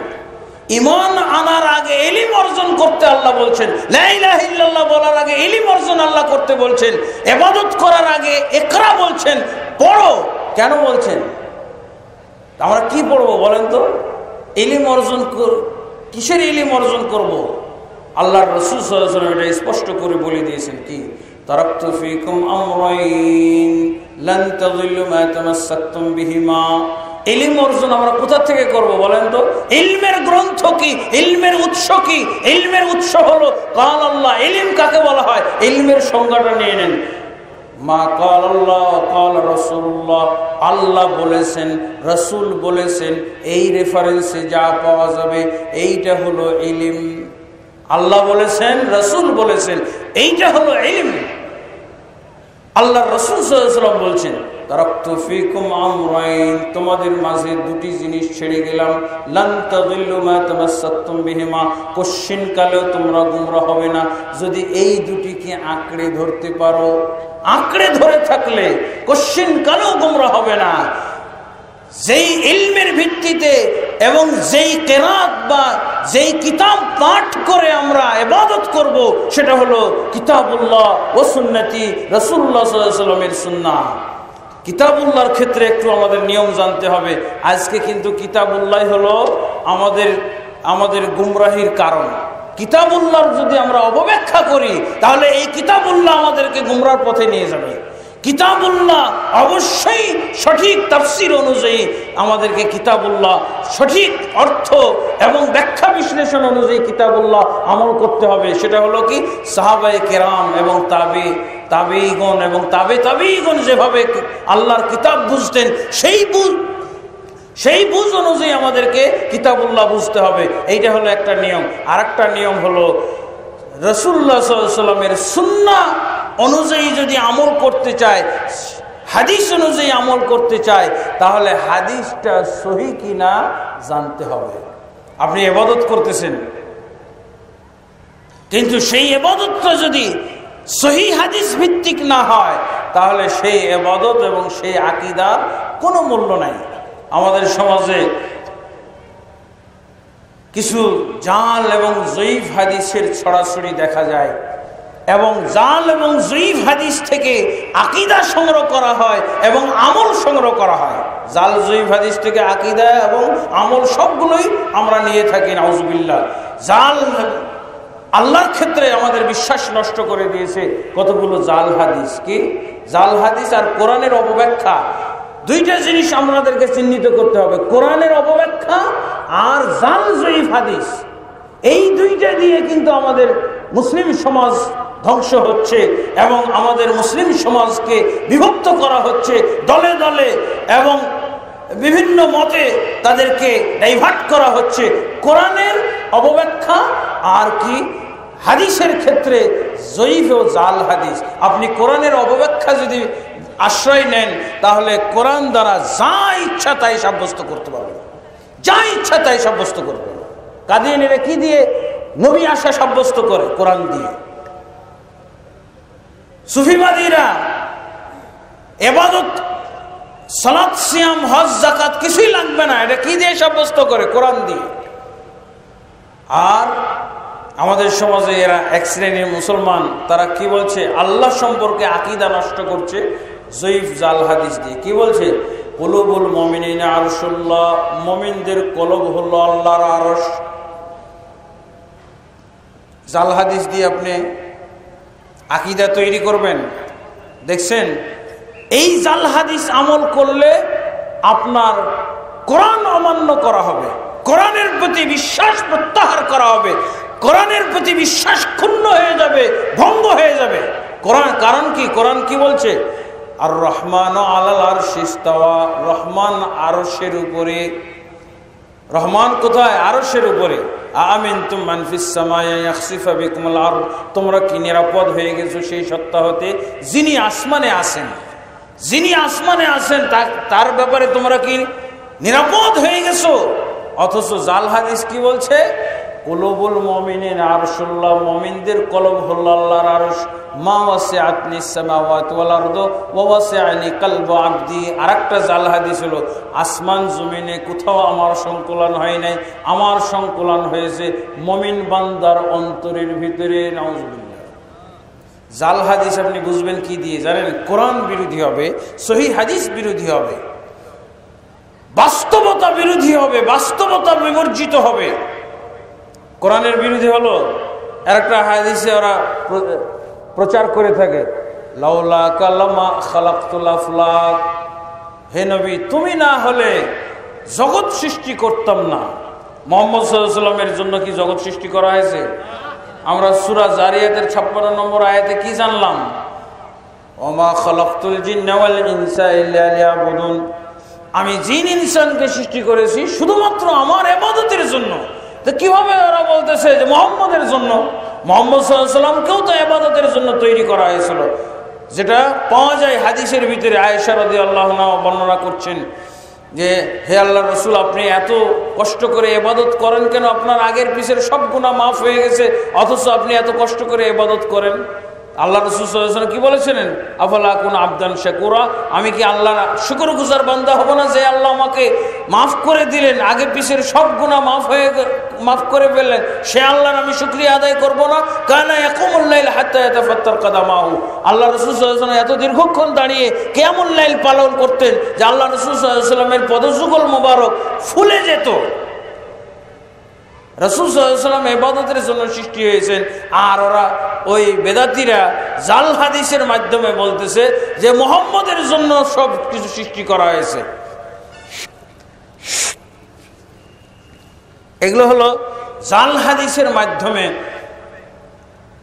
ঈমান আনার আগে ইলম অর্জন করতে আল্লাহ বলছেন, লা ইলাহা ইল্লাল্লাহ বলার আগে ইলম অর্জন আল্লাহ করতে বলছেন, ইবাদত করার আগে ইকরা বলছেন, পড়ো। কেন বলছেন? আমরা কি পড়বো বলেন তো? ইলম অর্জন কিসের ইলম অর্জন করব? আল্লাহর রাসূল সাল্লাল্লাহু আলাইহি ওয়াসাল্লাম এটা স্পষ্ট করে বলে দিয়েছেন কি? তারাকতু ফীকুম আমরাইন লান তাযিল্লু মা তামাসসাকতুম বিহিমা, ইলম অর্জন আমরা কোথা থেকে করব বলেন তো? ইলমের গ্রন্থ কি, ইলমের উৎস কি? ইলমের উৎস হলো কাল আল্লাহ। ইলম কাকে বলা হয়? ইলমের সংজ্ঞাটা নিয়ে নেন। মা কাল আল্লাহ কাল রাসূলুল্লাহ, আল্লাহ বলেছেন, রাসূল বলেছেন, এই রেফারেন্সে যা পাওয়া যাবে এইটা হলো ইলম। আল্লাহ বলেছেন, রাসূল বলেছেন, এইটা হলো ইলম। আল্লাহ রাসূল সাল্লাল্লাহু আলাইহি ওয়াসাল্লাম বলছেন, তারাকতু ফীকুম আমরাইন, তোমাদের মাঝে দুটি জিনিস ছেড়ে গেলাম, লান তাযিল্লু মা তামাসসাকতুম বিহিমা, কোশ্চিন কালেও তোমরা গোমরা হবে না যদি এই দুটিকে আঁকড়ে ধরতে পারো। আঁকড়ে ধরে থাকলে কোশ্চিন কালেও গোমরা হবে না। যেই ইলমের ভিত্তিতে এবং যেই কেরাত বা যেই কিতাব পাঠ করে আমরা ইবাদত করব, সেটা হলো কিতাবুল্লাহ ও সুন্নতি রাসূলুল্লাহ সাল্লাল্লাহু আলাইহি ওয়াসাল্লামের সুন্নাহ। কিতাবুল্লাহর ক্ষেত্রে একটু আমাদের নিয়ম জানতে হবে। আজকে কিন্তু কিতাবুল্লাহ হলো আমাদের গুমরাহির কারণ। কিতাবুল্লাহর যদি আমরা অবব্যাখ্যা করি তাহলে এই কিতাবুল্লাহ আমাদেরকে গুমরার পথে নিয়ে যাবে। কিতাবুল্লাহ অবশ্যই সঠিক তাফসীর অনুযায়ী আমাদেরকে কিতাবুল্লাহ সঠিক অর্থ এবং ব্যাখ্যা বিশ্লেষণ অনুযায়ী কিতাবুল্লাহ আমল করতে হবে। সেটা হলো কি, সাহাবায়ে কেরাম এবং তাবেঈগণ এবং তাবেঈগণ যেভাবে আল্লাহর কিতাব বুঝতেন সেই বুঝ অনুযায়ী আমাদেরকে কিতাবুল্লাহ বুঝতে হবে। এইটা হলো একটা নিয়ম। আর একটা নিয়ম হলো রাসূলুল্লাহ সাল্লাল্লাহু আলাইহি ওয়াসাল্লামের সুন্নাহ অনুযায়ী যদি আমল করতে চায়, হাদিস অনুযায়ী আমল করতে চায়, তাহলে হাদিসটা সহি কিনা জানতে হবে। আপনি ইবাদত করতেছেন, কিন্তু সেই ইবাদতটা যদি সহি হাদিস ভিত্তিক না হয় তাহলে সেই ইবাদত এবং সেই আকীদার কোনো মূল্য নাই। আমাদের সমাজে কিছু জাল এবং জয়ীফ হাদিসের ছড়াছড়ি দেখা যায়, এবং জাল এবং জয়ীফ হাদিস থেকে আকীদা সংগ্রহ করা হয় এবং আমল সংগ্রহ করা হয়। জাল জয়ীফ হাদিস থেকে আকীদা এবং আমল সবগুলোই আমরা নিয়ে থাকি, নাউজুবিল্লাহ। জাল আল্লাহর ক্ষেত্রে আমাদের বিশ্বাস নষ্ট করে দিয়েছে কতগুলো জাল হাদিস। কি জাল হাদিস আর কোরআনের অপব্যাখ্যা, দুইটা জিনিস আমাদেরকে চিহ্নিত করতে হবে, কোরআনের অপব্যাখ্যা আর জাল জয়ীফ হাদিস। এই দুইটা দিয়ে কিন্তু আমাদের মুসলিম সমাজ ধ্বংস হচ্ছে এবং আমাদের মুসলিম সমাজকে বিভক্ত করা হচ্ছে দলে দলে, এবং বিভিন্ন মতে তাদেরকে ডাইভার্ট করা হচ্ছে। কোরআনের অপব্যাখ্যা আর কি হাদিসের ক্ষেত্রে জয়ীফ ও জাল হাদিস। আপনি কোরআনের অপব্যাখ্যা যদি আশ্রয় নেন তাহলে কোরআন দ্বারা যা ইচ্ছা তাই সাব্যস্ত করতে পারবেন, যা ইচ্ছা তাই সাব্যস্ত করবেন। কাদিয়ানীরা কি দিয়ে নবী আসা সাব্যস্ত করে? কোরআন দিয়ে। সুফিবাদীরা ইবাদত, সালাত, সিয়াম, হজ, যাকাত কিছুই লাগবে না, এটা কি দিয়ে সাব্যস্ত করে? কোরআন দিয়ে। আর আমাদের সমাজে এরা এক শ্রেণীর মুসলমান, তারা কি বলছে? আল্লাহ সম্পর্কে আকীদা নষ্ট করছে জয়ীফ জাল হাদিস দিয়ে। কি বলছে? কুলুবুল মুমিনিনা আরশুল্লাহ, মুমিনদের কলব হলো আল্লাহর আরশ। জাল হাদিস দিয়ে আপনি আকীদা তৈরি করবেন। দেখছেন, এই জাল হাদিস আমল করলে আপনার কোরআন অমান্য করা হবে, কোরআনের প্রতি বিশ্বাস প্রত্যাহার করা হবে, কোরআনের প্রতি বিশ্বাস ক্ষুণ্ণ হয়ে যাবে, ভঙ্গ হয়ে যাবে। কোরআন কারণ কি? কোরআন কি বলছে? আর রহমান আলাল আরশি ইস্তাওয়া, রহমান আরশের উপরে। রহমান কোথায়? আরশের উপরে। আমিনতুম মান ফিস সামাই ইয়াখসিফা বিকুমুল আরদ, তোমরা কি নিরাপদ হয়ে গেছো সেই সত্তা হতে যিনি আসমানে আছেন? যিনি আসমানে আছেন তার ব্যাপারে তোমরা কি নিরাপদ হয়ে গেছো? অথচ জাল হাদিস কি বলছে? কুলুবুল মুমিনিন আরশুল্লাহ, মুমিনদের কলব হলো আল্লাহর আরশ। মা ওয়াসিআতনিস সামাওয়াতু ওয়াল আরদু ওয়া ওয়াসিআনি কলবু আবদি। আরেকটা জাল হাদিস হলো আসমান জমিনে কোথাও আমার সংকলন হয় নাই, আমার সংকলন হয়েছে মুমিন বান্দার অন্তরের ভিতরে। নাউজুবিল্লাহ। জাল হাদিস আপনি বুঝবেন কি দিয়ে জানেন? কোরআন বিরোধী হবে, সহিহ হাদিস বিরোধী হবে, বাস্তবতা বিরোধী হবে, বাস্তবতা বিবর্জিত হবে। কোরআনের বিরোধী হলো আরেকটা হাদিসে ওরা প্রচার করে থাকে, লাউলা কালামা খালাকতুল আফলাক, হে নবী তুমি না হলে জগৎ সৃষ্টি করতাম না। মুহাম্মদ সাল্লাল্লাহু আলাইহি ওয়াসাল্লামের জন্য কি জগৎ সৃষ্টি করা হয়েছে? আমরা সূরা জারিয়াতের 56 নম্বর আয়াতে কি জানলাম? ওমা খালাকতুল জিন্না ওয়াল ইনসা ইল্লা লিয়াবুদুন, আমি জিন ইনসানকে সৃষ্টি করেছি শুধুমাত্র আমার ইবাদতের জন্য। তো কিভাবে ওরা বলতেছে যে মুহাম্মদের জন্য? মুহাম্মদ সাল্লাল্লাহু আলাইহি ওয়াসাল্লামকেও তো ইবাদতের জন্য তৈরি করা হয়েছিল, যেটা পাওয়া যায় হাদিসের ভিতরে। আয়েশা রাদিয়াল্লাহু আনহা বর্ণনা করছেন যে হে আল্লাহর রাসূল, আপনি এত কষ্ট করে ইবাদত করেন কেন? আপনার আগের পিছের সব গুনাহ মাফ হয়ে গেছে, অথচ আপনি এত কষ্ট করে ইবাদত করেন। আল্লাহ রাসূল সাল্লাল্লাহু আলাইহি ওয়াসাল্লাম কি বলেছিলেন? আফালা কুন আবদান শাকুরা, আমি কি আল্লাহর শুকরগুজার বান্দা হব না যে আল্লাহ আমাকে মাফ করে দিলেন, আগে পিছের সব গুনাহ মাফ করে ফেললেন, সে আল্লাহর আমি শুকরিয়া আদায় করব না? কানা ইয়াকুমুল লাইল হাত্তা ইয়াতাফাত্তার কাদামাহু, আল্লাহ রাসূল সাল্লাল্লাহু আলাইহি ওয়াসাল্লাম এত দীর্ঘক্ষণ দাঁড়িয়ে কিয়ামুল লাইল পালন করতেন যে আল্লাহ রাসূল সাল্লাল্লাহু আলাইহি ওয়াসাল্লামের পদযুগল মোবারক ফুলে যেত। রাসূল সাল্লাল্লাহু আলাইহি ওয়াসাল্লাম ইবাদতের জন্য সৃষ্টি হয়েছেন, আর ওরা ওই বেদাতীরা জাল হাদিসের মাধ্যমে বলতেছে যে মুহাম্মদের জন্য সব কিছু সৃষ্টি করা হয়েছে। এগুলো হলো জাল হাদিসের মাধ্যমে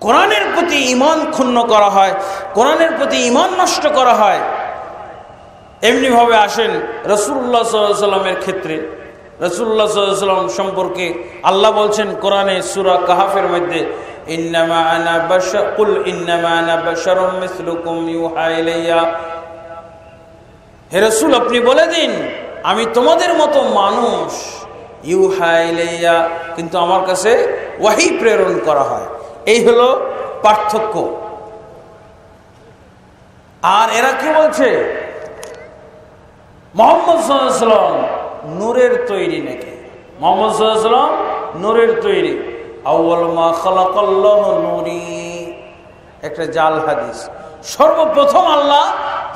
কোরআনের প্রতি ঈমান ক্ষুণ্ণ করা হয়, কোরআনের প্রতি ঈমান নষ্ট করা হয়। এমনিভাবে আসেন রাসূলুল্লাহ সাল্লাল্লাহু আলাইহি ওয়াসাল্লামের ক্ষেত্রে। রাসূলুল্লাহ সাল্লাল্লাহু আলাইহি ওয়াসাল্লাম সম্পর্কে আল্লাহ বলছেন কোরআনে সূরা কাহাফের মধ্যে, ইন্নামা আনা বাশার কুল ইন্নামা আনা বাশারুম মিসলুকুম ইউহা ইলাইয়া, হে রাসূল আপনি বলে দিন আমি তোমাদের মতো মানুষ, ইউহা ইলাইয়া, কিন্তু আমার কাছে ওয়াহী প্রেরণ করা হয়। এই হলো পার্থক্য। আর এরা কি বলছে? মুহাম্মদ সাল্লাল্লাহু আলাইহি ওয়াসাল্লাম নূরের তৈরি নাকি? মুহাম্মদ সাল্লাল্লাহু আলাইহি ওয়াসাল্লাম নূরের তৈরি। আউয়াল মা খালাকাল্লাহু নূরি, একটা জাল হাদিস। সর্বপ্রথম আল্লাহ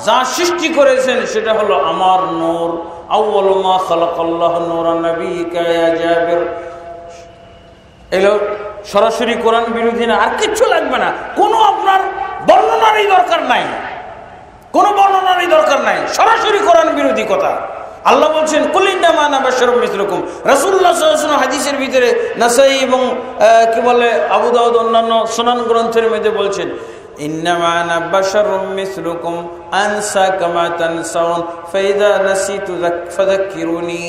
যা সৃষ্টি করেছেন সেটা হলো আমার নূর। আউয়াল মা খালাকাল্লাহু নূরান নাবিয়্যিকা ইয়া জাবির। এগুলো সরাসরি কোরআন বিরোধী না, আর কিচ্ছু লাগবে না, কোনো আপনার বর্ণনারই দরকার নাই, কোনো বর্ণনারই দরকার নাই, সরাসরি কোরআন বিরোধী কথা। আল্লাহ বলছেন কুল ইন্নামা আনা বাশারুম মিসলুকুম। রাসূলুল্লাহ সাল্লাল্লাহু আলাইহি ওয়াসাল্লাম হাদিসের ভিতরে নাসাই এবং কি বলে আবু দাউদ অন্যান্য সুনান গ্রন্থের মধ্যে বলছেন ইন্নামা আনা বাশারুম মিসলুকুম আনসা কামা তানসাউন ফাইদা নাসিতু ফাযাক্কিরুনি,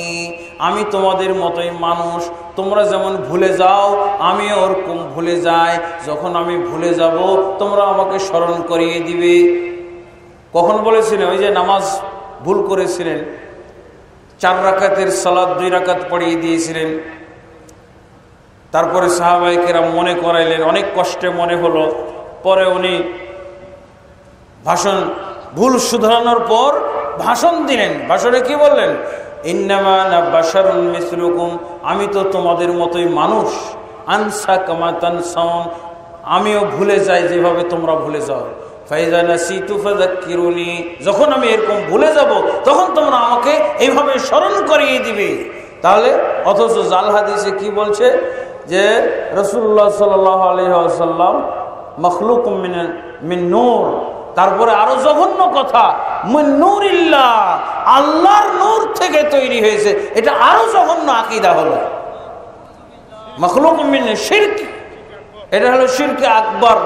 আমি তোমাদের মতোই মানুষ, তোমরা যেমন ভুলে যাও আমিও ওরকম ভুলে যাই, যখন আমি ভুলে যাব তোমরা আমাকে স্মরণ করিয়ে দিবে। কখন বলেছিলেন? ওই যে নামাজ ভুল করেছিলেন, 4 রাকাতের সালাত 2 রাকাত পড়িয়ে দিয়েছিলেন, তারপরে সাহাবায়ে কেরাম মনে করাইলেন, অনেক কষ্টে মনে হলো, পরে উনি ভাষণ ভুল শুধরানোর পর ভাষণ দিলেন। ভাষণে কি বললেন? ইন্নামা আনা বাশারুন মিসলুকুম, আমি তো তোমাদের মতোই মানুষ, আনসা কামা তানসাউন, আমিও ভুলে যাই যেভাবে তোমরা ভুলে যাও। ফাইযা নাসিতু ফাযাক্কিরুনি, যখন আমি এরকম ভুলে যাব তখন তোমরা আমাকে এইভাবে স্মরণ করিয়ে দিবে। তাহলে অথচ জাল হাদিসে কি বলছে যে রাসূলুল্লাহ সাল্লাল্লাহু আলাইহি ওয়াসাল্লাম মাখলুকুম মিন নূর, তারপরে আরো জঘন্য কথা মিন নূরিল্লাহ, আল্লাহর নূর থেকে তৈরি হয়েছে। এটা আরো জঘন্য আকীদা হলো। মাখলুকুম মিন শিরক, এটা হলো শিরকে আকবার।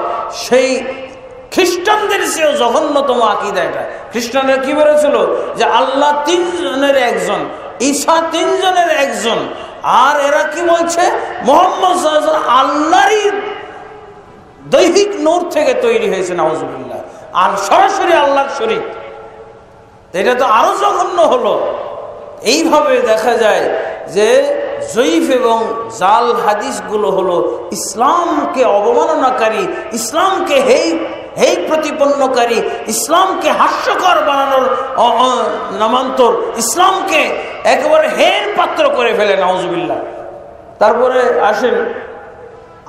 সেই খ্রিস্টানদের চেয়েও জঘন্যতম আকীদা এটা। খ্রিস্টানরা কি বলেছিল? যে আল্লাহ 3 জনের একজন, ঈসা 3 জনের একজন। আর এরা কি বলছে? মুহাম্মদ সাল্লাল্লাহু আলাইহি ওয়াসাল্লাম আল্লাহরই দৈহিক নূর থেকে তৈরি হয়েছে, নাউজুবিল্লাহ, আর সরাসরি আল্লাহর শরীক। এটা তো আরো জঘন্য হলো। এইভাবে দেখা যায় যে জয়ীফ এবং জাল হাদিসগুলো হলো ইসলামকে অবমাননাকারী, ইসলামকে হেই প্রতিপন্নকারী, ইসলামকে হাস্যকর বানানোর নামান্তর, ইসলামকে একেবারে হের পাত্র করে ফেলে, নাউজুবিল্লাহ। তারপরে আসেন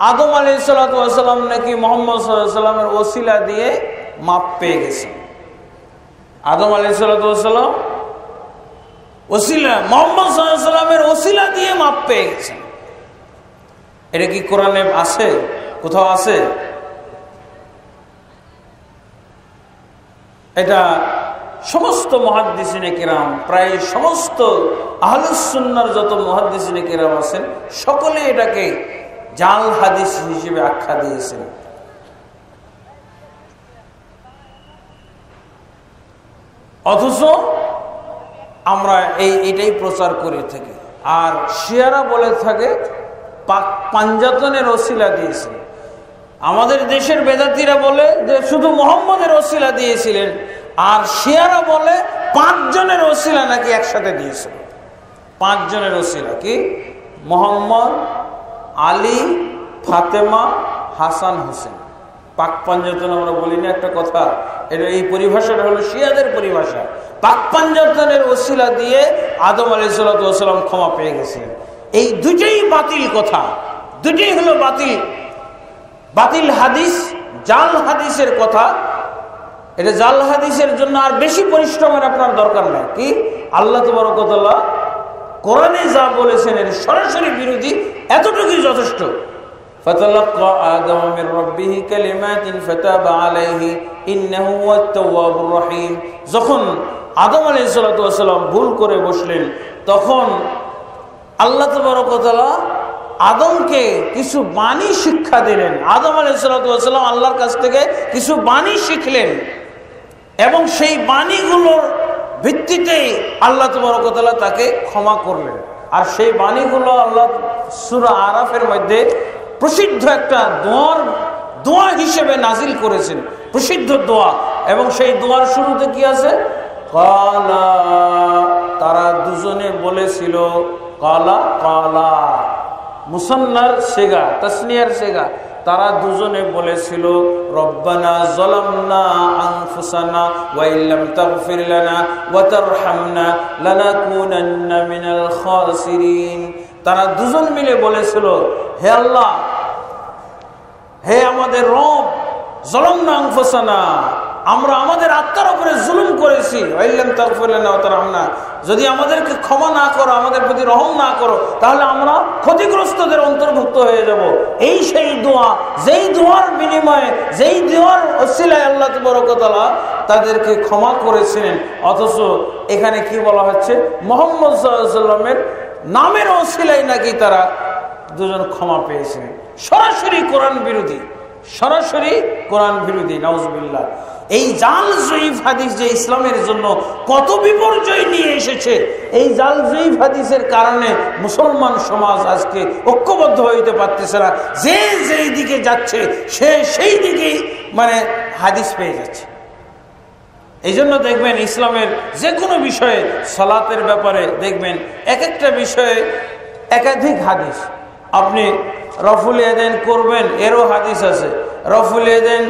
আদম আলাইহিসসালাতু ওয়াসসালাম নাকি মুহাম্মদ সাল্লাল্লাহু আলাইহি ওয়াসাল্লামের ওসিলা দিয়ে মাপ পেয়ে গেছেন। আদম আলাইহিসসালাতু ওয়াসসালাম ওসিলা, মুহাম্মদ সাল্লাল্লাহু আলাইহি ওয়াসাল্লামের ওসিলা দিয়ে মাপ পেয়ে গেছেন। এটা কি কোরআনে আছে? কোথাও আছে? এটা সমস্ত মুহাদ্দিসিনে কিরাম, প্রায় সমস্ত আহলুস সুন্নাহর যত মুহাদ্দিসিনে কিরাম আছেন সকলে এটাকে জাল হাদিস হিসেবে আখ্যা দিয়েছেন। অথচ আমরা এটাই প্রচার করে থাকি। আর শিয়ারা বলে থাকে পাঞ্জাতনের ওসিলা দিয়েছে। আমাদের দেশের বেদাতীরা বলে যে শুধু মুহাম্মদের ওসিলা দিয়েছিলেন, আর শিয়ারা বলে 5 জনের ওসিলা নাকি একসাথে দিয়েছিল। 5 জনের ওসিলা কি? মুহাম্মদ, আলী, ফাতেমা, হাসান, হোসেন। পাক পাঞ্জাতন আমরা বলি না একটা কথা, এটা এই পরিভাষাটা হলো শিয়াদের পরিভাষা। পাক পাঞ্জাতনের ওসিলা দিয়ে আদম আলাইহিস সালাম ক্ষমা পেয়ে গেছিলেন। এই দুটোই বাতিল কথা, দুটোই হলো বাতিল হাদিস, জাল হাদিসের কথা। এটা জাল হাদিসের জন্য আর বেশি পরিশ্রমের আপনার দরকার নাই। কি আল্লাহ তাবারক ওয়া তাআলা কোরআনে যা বলেছেন এর সরাসরি বিরোধী, এতটুকুই যথেষ্ট। ফাতালাক্কা আদম মির রাব্বিহি কালিমাতিন ফাতাবা আলাইহি ইন্নাহু হুয়াত তাওয়াবুর রহিম। যখন আদম আলাইহিস সালাম ভুল করে বসলেন, তখন আল্লাহ তাবারক ওয়া তাআলা আদমকে কিছু বাণী শিক্ষা দিলেন। আদম আলাইহিস সালাম আল্লাহর কাছ থেকে কিছু বাণী শিখলেন এবং সেই বাণীগুলোর ভিত্তিতে আল্লাহ তাবারক ওয়া তাআলা তাকে ক্ষমা করলেন। আর সেই বাণীগুলো আল্লাহ সূরা আরাফের মধ্যে প্রসিদ্ধ একটা দোয়া হিসেবে নাজিল করেছেন, প্রসিদ্ধ দোয়া। এবং সেই দোয়ার শুরুতে কি আছে? কালা, তারা দুজনে বলেছিল। কালা কালা মুসান্নার সেগা, তাসনিয়ার সেগা। তারা দুজনে বলেছিল রব্বানা যালামনা আনফুসানা ওয়া ইল্লাম তাগফির লানা ওয়া তারহামনা লানাকুনান্না মিনাল খাসিরিন। তারা দুজন মিলে বলেছিল, হে আল্লাহ, হে আমাদের রব, যালামনা আনফুসানা, আমরা আমাদের আত্মার উপরে জুলুম করেছি। ওয়া ইল্লাম তাগফির লানা ওয়া তারহামনা, যদি আমাদেরকে ক্ষমা না করো, আমাদের প্রতি রহম না করো, তাহলে আমরা ক্ষতিগ্রস্তদের অন্তর্ভুক্ত হয়ে যাব। এই সেই দোয়া, যেই দোয়ার বিনিময়ে, যেই দোয়ার ওসিলায় আল্লাহ তাবারক ওয়া তাআলা তাদেরকে ক্ষমা করেছিলেন। অথচ এখানে কি বলা হচ্ছে? মুহাম্মদ সাল্লাল্লাহু আলাইহি ওয়াসাল্লামের নামের ওসিলায় নাকি তারা দুজন ক্ষমা পেয়েছিলেন। সরাসরি কোরআন বিরোধী, সরাসরি কোরআন বিরোধী, নাউজুবিল্লাহ। এই জাল জয়ীফ হাদিস যে ইসলামের জন্য কত বিপর্যয় নিয়ে এসেছে, এই জাল জয়ীফ হাদিসের কারণে মুসলমান সমাজ আজকে ঐক্যবদ্ধ হইতে পারতেছে না। যে যেই দিকে যাচ্ছে সে সেই দিকেই হাদিস পেয়ে যাচ্ছে। এই জন্য দেখবেন ইসলামের যে কোনো বিষয়ে, সালাতের ব্যাপারে দেখবেন এক একটা বিষয়ে একাধিক হাদিস। আপনি রফুল ইয়াদাইন করবেন, এরও হাদিস আছে। রফুল ইয়াদাইন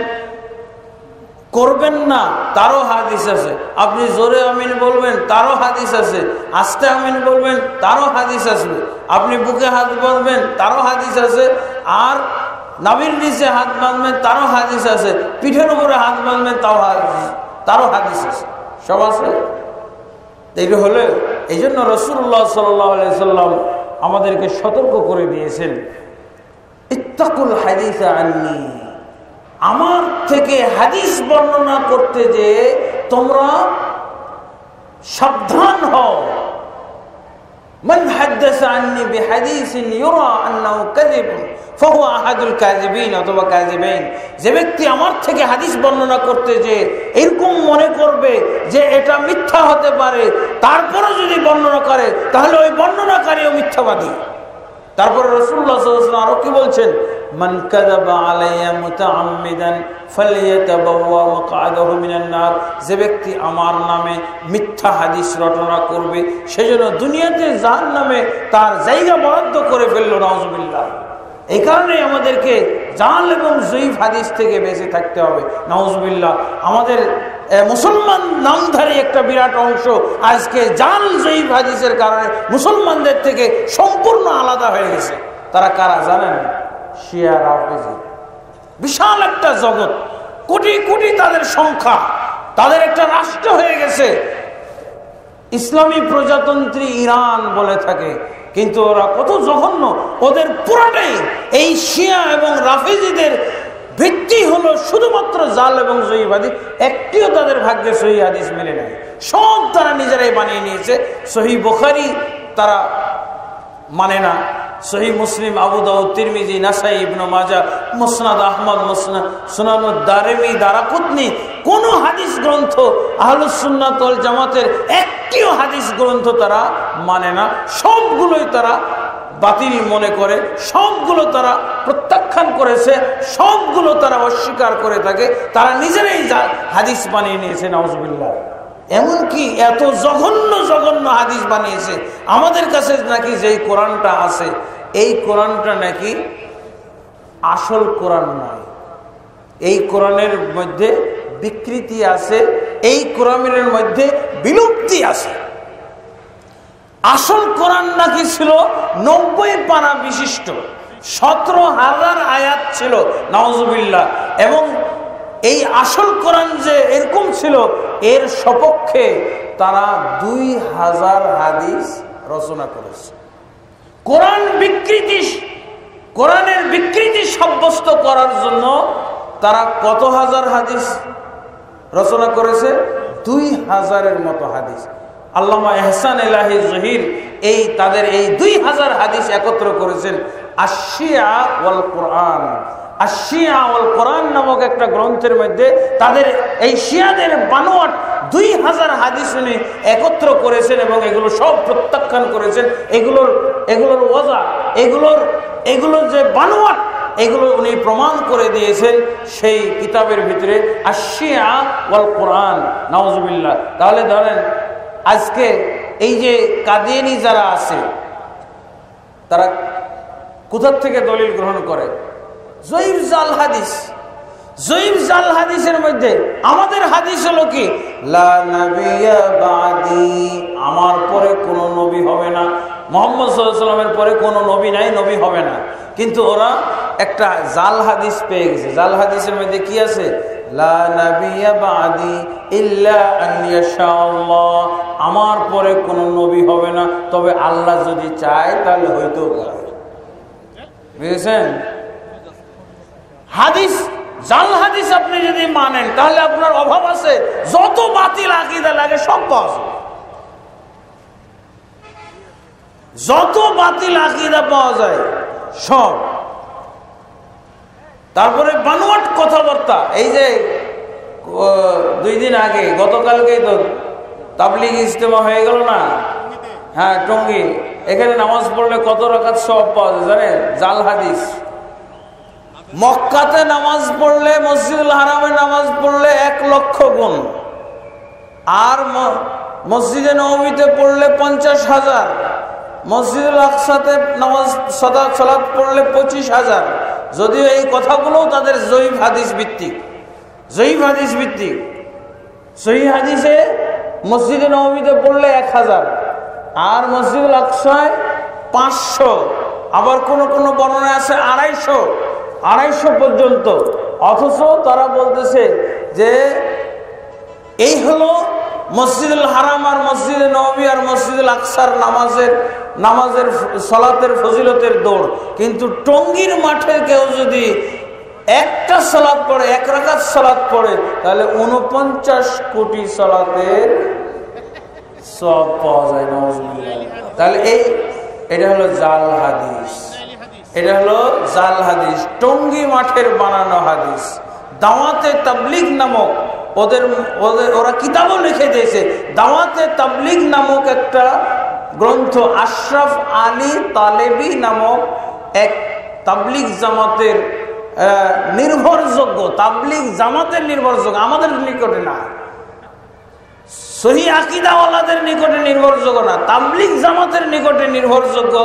করবেন না, তারও হাদিস আছে। আপনি জোরে আমিন বলবেন, তারও হাদিস আছে। আস্তে আমিন বলবেন, তারও হাদিস আসবে। আপনি বুকে হাত বাঁধবেন, তারও হাদিস আছে। আর নাভির নিচে হাত বাঁধবেন, তারও হাদিস আছে। পিঠের উপরে হাত বাঁধবেন, তারও হাদিস আছে। সব আছে। এই হলে এই জন্য রাসূলুল্লাহ সাল্লাল্লাহু আলাইহি সাল্লাম আমাদেরকে সতর্ক করে দিয়েছেন, ইত্তাকুল হাদিস আন্নী, আমার থেকে হাদিস বর্ণনা করতে যে তোমরা সাবধান হও। মান হাদাসা আন্নী বিহাদিসিন ইউরা আন্নাহু কাযিব ফাহুয়া আহাদুল কাযিবিন অথবা কাযিবাইন। যে ব্যক্তি আমার থেকে হাদিস বর্ণনা করতে যে এরকম মনে করবে যে এটা মিথ্যা হতে পারে, তারপরে যদি বর্ণনা করে তাহলে ওই বর্ণনাকারীও মিথ্যাবাদী। তারপরে রাসূলুল্লাহ সাল্লাল্লাহু আলাইহি ওয়াসাল্লাম আরো কি বলছেন? মান কাযাবা আলাইয়া মুতাআম্মিদান ফালইয়াতাবাওয়া মাকআদাহু মিনান নার। যে ব্যক্তি আমার নামে মিথ্যা হাদিস রটনা করবে সেজন্য দুনিয়াতে জাহান্নামে তার জায়গা বরাদ্দ করে ফেলল, নাউজুবিল্লাহ। এই কারণে আমাদেরকে জাল এবং জয়ীফ হাদিস থেকে বেঁচে থাকতে হবে, নাউজুবিল্লাহ। আমাদের মুসলমান নামধারী একটা বিরাট অংশ আজকে জাল জয়ীফ হাদিসের কারণে মুসলমানদের থেকে সম্পূর্ণ আলাদা হয়ে গেছে। তারা কারা জানেন? শিয়া, রাফেজি। বিশাল একটা জগৎ, কোটি কোটি তাদের সংখ্যা, তাদের একটা রাষ্ট্র হয়ে গেছে। ইসলামী প্রজাতন্ত্রী ইরান বলে থাকে, কিন্তু ওরা কত জঘন্য। ওদের পুরাটাই এই শিয়া এবং রাফেজিদের ভিত্তি হলো শুধুমাত্র জাল এবং জয়ীফ হাদিস। একটিও তাদের ভাগ্যে সহিহ হাদিস মেলে নাই, সব তারা নিজেরাই বানিয়ে নিয়েছে। সহিহ বুখারী তারা মানে না, সহিহ মুসলিম, আবু দাউদ, তিরমিজি, নাসাই, ইবনে মাজাহ, মুসনাদ আহমদ, মুসনাদ সুনানুদ দারিমি, দারাকুতনি, কোন হাদিস গ্রন্থ আহলুস সুন্নাত ওয়াল জামাতের একটিও হাদিস গ্রন্থ তারা মানে না। সবগুলোই তারা বাতিল মনে করে, সবগুলো তারা প্রত্যাখ্যান করেছে, সবগুলো তারা অস্বীকার করে থাকে। তারা নিজেরাই হাদিস বানিয়ে নিয়েছে, নাউজুবিল্লাহ। এমনকি এত জঘন্য জঘন্য হাদিস বানিয়েছে। আমাদের কাছে নাকি যেই কোরআনটা আছে, এই কোরআনটা নাকি আসল কোরআন নয়, এই কোরআনের মধ্যে বিকৃতি আছে, এই কোরআনের মধ্যে বিলুপ্তি আছে। আসল কোরআন নাকি ছিল 90 পারা বিশিষ্ট, 17,000 আয়াত ছিল, নাউজুবিল্লাহ। এবং এই আসল কোরআন যে এরকম ছিল, এর সপক্ষে তারা 2000 হাদিস রচনা করেছে। কোরআনের বিকৃতি সাব্যস্ত করার জন্য তারা কত হাজার হাদিস রচনা করেছে? 2000-এর মতো হাদিস। আল্লামা এহসান এলাহি জহির তাদের এই 2000 হাদিস একত্র করেছেন আশ-শিয়া ওয়াল কোরআন। আশ-শিয়া ওয়াল কোরআন নামক একটা গ্রন্থের মধ্যে তাদের এই শিয়াদের বানোয়াট 2000 হাদিস উনি একত্র করেছেন এবং এগুলো সব প্রত্যাখ্যান করেছেন। এগুলোর ওয়াজা, এগুলোর যে বানোয়াট, এগুলো উনি প্রমাণ করে দিয়েছেন সেই কিতাবের ভিতরে আশ-শিয়া ওয়াল কোরআন, নাউজুবিল্লাহ। তাহলে ধরেন আজকে এই যে কাদিয়ানী যারা আছে, তারা কোথা থেকে দলিল গ্রহণ করে? জয়ীফ জাল হাদিস। জয়ীফ জাল হাদিসের মধ্যে আমাদের হাদিস হলো কি, লা নাবিয়্যা বাদি, আমার পরে কোনো নবী হবে না, মুহাম্মদ সাল্লাল্লাহু আলাইহি ওয়াসাল্লামের পরে কোনো নবী নাই, নবী হবে না। কিন্তু ওরা একটা জাল হাদিস পেয়ে গেছে। জাল হাদিসের মধ্যে কি আছে? লা নাবিয়্যা বাদি ইল্লা আন ইয়াশাআল্লাহ, আমার পরে কোনো নবী হবে না, তবে আল্লাহ যদি চায় তাহলে হইতেও পারে। বুঝেছেন? হাদিস, জাল হাদিস আপনি যদি মানেন তাহলে আপনার অভাব আছে। যত বাতিল আকীদা লাগে সব পাওয়া যায়, যত বাতিল আকীদা পাওয়া যায় সব। তারপরে বানোয়াট কথাবার্তা। এই যে 2 দিন আগে, গতকালকেই তো তাবলীগ ইজতেমা হয়ে গেল না? হ্যাঁ, টঙ্গী। এখানে নামাজ পড়লে কত রাকাত সওয়াব পাওয়া যায় জানেন? জাল হাদিস। মক্কাতে নামাজ পড়লে, মসজিদুল হারামে নামাজ পড়লে 1 লক্ষ গুণ, আর মসজিদে নববীতে পড়লে 50,000, মসজিদুল আকসাতে নামাজ সালাত পড়লে 25,000। যদিও এই কথাগুলো তাদের জয়ীফ হাদিস ভিত্তিক, জয়ীফ হাদিস ভিত্তিক। সহিহ হাদিসে মসজিদে নববীতে পড়লে 1000, আর মসজিদুল আকসায় 500, আবার কোন কোন বর্ণনা আছে 250 পর্যন্ত। অথচ তারা বলতেছে যে এই হলো মসজিদুল হারাম আর মসজিদে নববী আর মসজিদুল আকসার নামাজের সালাতের ফজিলতের দৌড়। কিন্তু টঙ্গীর মাঠে কেউ যদি একটা সালাত পড়ে, 1 রাকাত সালাত পড়ে, তাহলে 49 কোটি সালাতের সওয়াব পাওয়া যায়। তাহলে এটা হলো জাল হাদিস, এটা হলো জাল হাদিস, টঙ্গী মাঠের বানানো হাদিস। দাওয়াতে তাবলীগ নামক ওরা কিতাবও লিখে দিয়েছে। দাওয়াতে তাবলীগ নামক একটা গ্রন্থ, আশরাফ আলী তালেবী নামক এক তাবলীগ জামাতের নির্ভরযোগ্য, তাবলীগ জামাতের নির্ভরযোগ্য, আমাদের নিকটে না, সহিহ আকীদাওয়ালাদের নিকটে নির্ভরযোগ্য না, তাবলীগ জামাতের নিকটে নির্ভরযোগ্য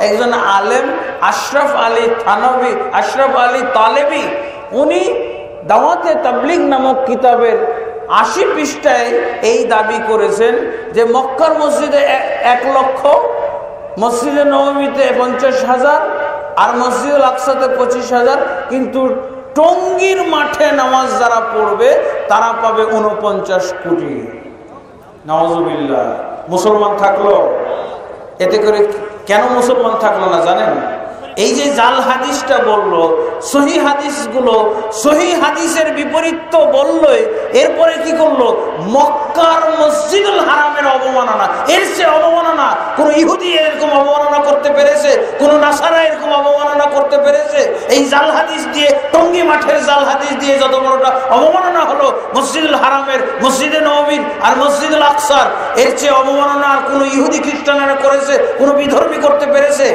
একজন আলেম আশরাফ আলী তালেবী, উনি দাওয়াতে তাবলীগ নামক কিতাবের 80 পৃষ্ঠায় এই দাবি করেছেন যে মক্কার মসজিদে 1 লক্ষ, মসজিদে নববীতে 50,000, আর মসজিদুল আকসাতে 25,000, কিন্তু টঙ্গীর মাঠে নামাজ যারা পড়বে তারা পাবে 49 কোটি। নাউজুবিল্লাহ। মুসলমান থাকলো, এতে করে কেন মুসলমান থাকলো না জানেন? এই যে জাল হাদিসটা বললো, সহি হাদিসগুলো, সহি হাদিসের বিপরীত তো বললোই, এরপরে কি করলো? মক্কার মসজিদুল হারামের অবমাননা, এর সে অবমাননা কোন ইহুদি এরকম অবমাননা করতে পেরেছে? কোন নাসারা এরকম অবমাননা করতে পেরেছে? এই জাল হাদিস দিয়ে, টঙ্গী মাঠের জাল হাদিস দিয়ে যত বড়টা অবমাননা হলো মসজিদুল হারামের, মসজিদে নববীর আর মসজিদুল আকসার, এর চেয়ে অবমাননা আর কোন ইহুদি খ্রিস্টানেরা করেছে? কোন বিধর্মী করতে পেরেছে?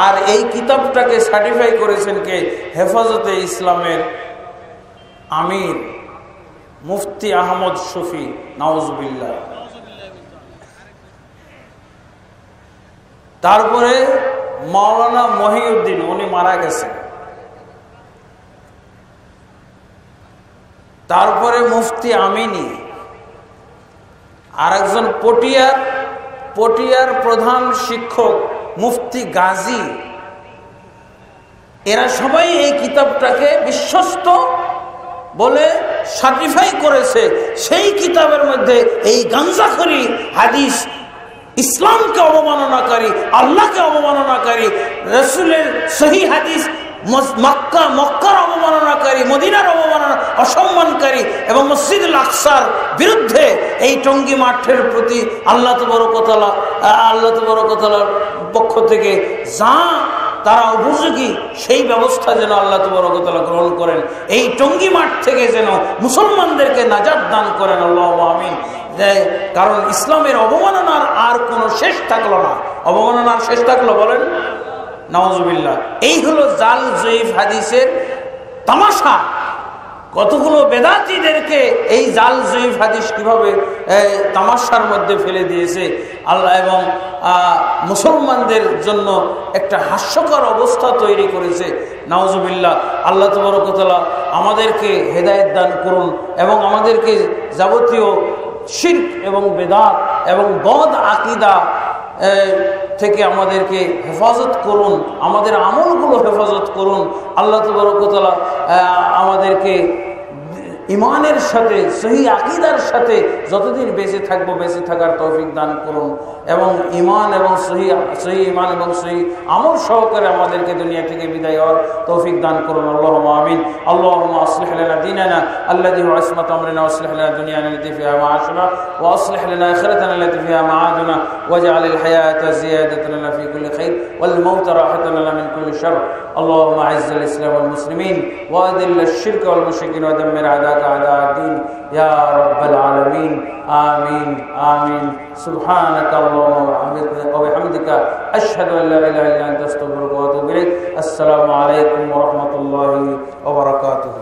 আর এই কিতাবটাকে সার্টিফাই করেছেন কে? হেফাজতে ইসলামের আমির মুফতি আহমদ শফি, নাউজুবিল্লাহ। তারপরে মাওলানা মহিউদ্দিন, উনি মারা গেছেন। তারপরে মুফতি আমিনী, আর একজন পটিয়ার প্রধান শিক্ষক মুফতি গাজী, এরা সবাই এই কিতাবটাকে বিশ্বস্ত বলে সার্টিফাই করেছে। সেই কিতাবের মধ্যে এই গাঞ্জাখড়ি হাদিস, ইসলামকে অবমাননাকারী, আল্লাহকে অবমাননাকারী, রাসূলের সহি হাদিস, মক্কার অবমাননাকারী, মদিনার অবমাননা, অসম্মানকারী এবং মসজিদুল আকসার বিরুদ্ধে এই টঙ্গী মাঠের প্রতি আল্লাহ তাবারক ওয়া তাআলার পক্ষ থেকে যা তারা উপযোগী সেই ব্যবস্থা যেন আল্লাহ তাবারক ওয়া তাআলা গ্রহণ করেন। এই টঙ্গী মাঠ থেকে যেন মুসলমানদেরকে নাজাত দান করেন, আল্লাহুম্মা আমিন। কারণ ইসলামের অবমাননার আর কোনো শেষ থাকলো না। অবমাননার শেষ থাকলো? বলেন নাউজুবিল্লাহ। এই হলো জাল জয়ীফ হাদিসের তামাশা। কতগুলো বেদাতীদেরকে এই জাল জয়ীফ হাদিস কিভাবে তামাশার মধ্যে ফেলে দিয়েছে আল্লাহ, এবং মুসলমানদের জন্য একটা হাস্যকর অবস্থা তৈরি করেছে। নাউজুবিল্লাহ। আল্লাহ তাবারক ওয়া তাআলা আমাদেরকে হেদায়েত দান করুন এবং আমাদেরকে যাবতীয় শিরক এবং বেদাত এবং বদ আকীদা থেকে আমাদেরকে হেফাজত করুন, আমাদের আমলগুলো হেফাজত করুন। আল্লাহ তাবারক ওয়া তাআলা আমাদেরকে ইমানের সাথে, সহি আকীদার সাথে যতদিন বেঁচে থাকবো বেঁচে থাকার তৌফিক দান করুন, এবং ইমান এবং সহি ইমান এবং সহি আমল সহকারে আমাদেরকে দুনিয়া থেকে বিদায় হওয়ার তৌফিক দান করুন। আল্লাহুম্মা আমিন। আল্লাহুম্মা আসলিহ লানা দীনানা আল্লাযী হুয়া ইসমাতু আমরিনা ওয়া আসলিহ লানা দুনিয়ানা আল্লাতী ফিহা মাআশুনা ওয়া আসলিহ লানা আখিরাতানা আল্লাতী ফিহা মাআদুনা ওয়াজআলিল হায়াতা জিয়াদাতান লানা ফী কুল্লি খাইর ওয়াল মাউতা রাহাতান লানা মিন কুল্লি শারর। আল্লাহুম্মা আ'izzal ইসলাম ওয়াল মুসলিমিন ওয়া আযিল্লাশ শিরকা ওয়াল মুশরিকিন ওয়া দাম্মির আ'দাaka আ'দা الدين يا رب العالمين آمين آمين سبحانك اللهم وبحمدك أشهد أن لا إله إلا أنت أستغفرك وأتوب إليك السلام عليكم ورحمة الله وبركاته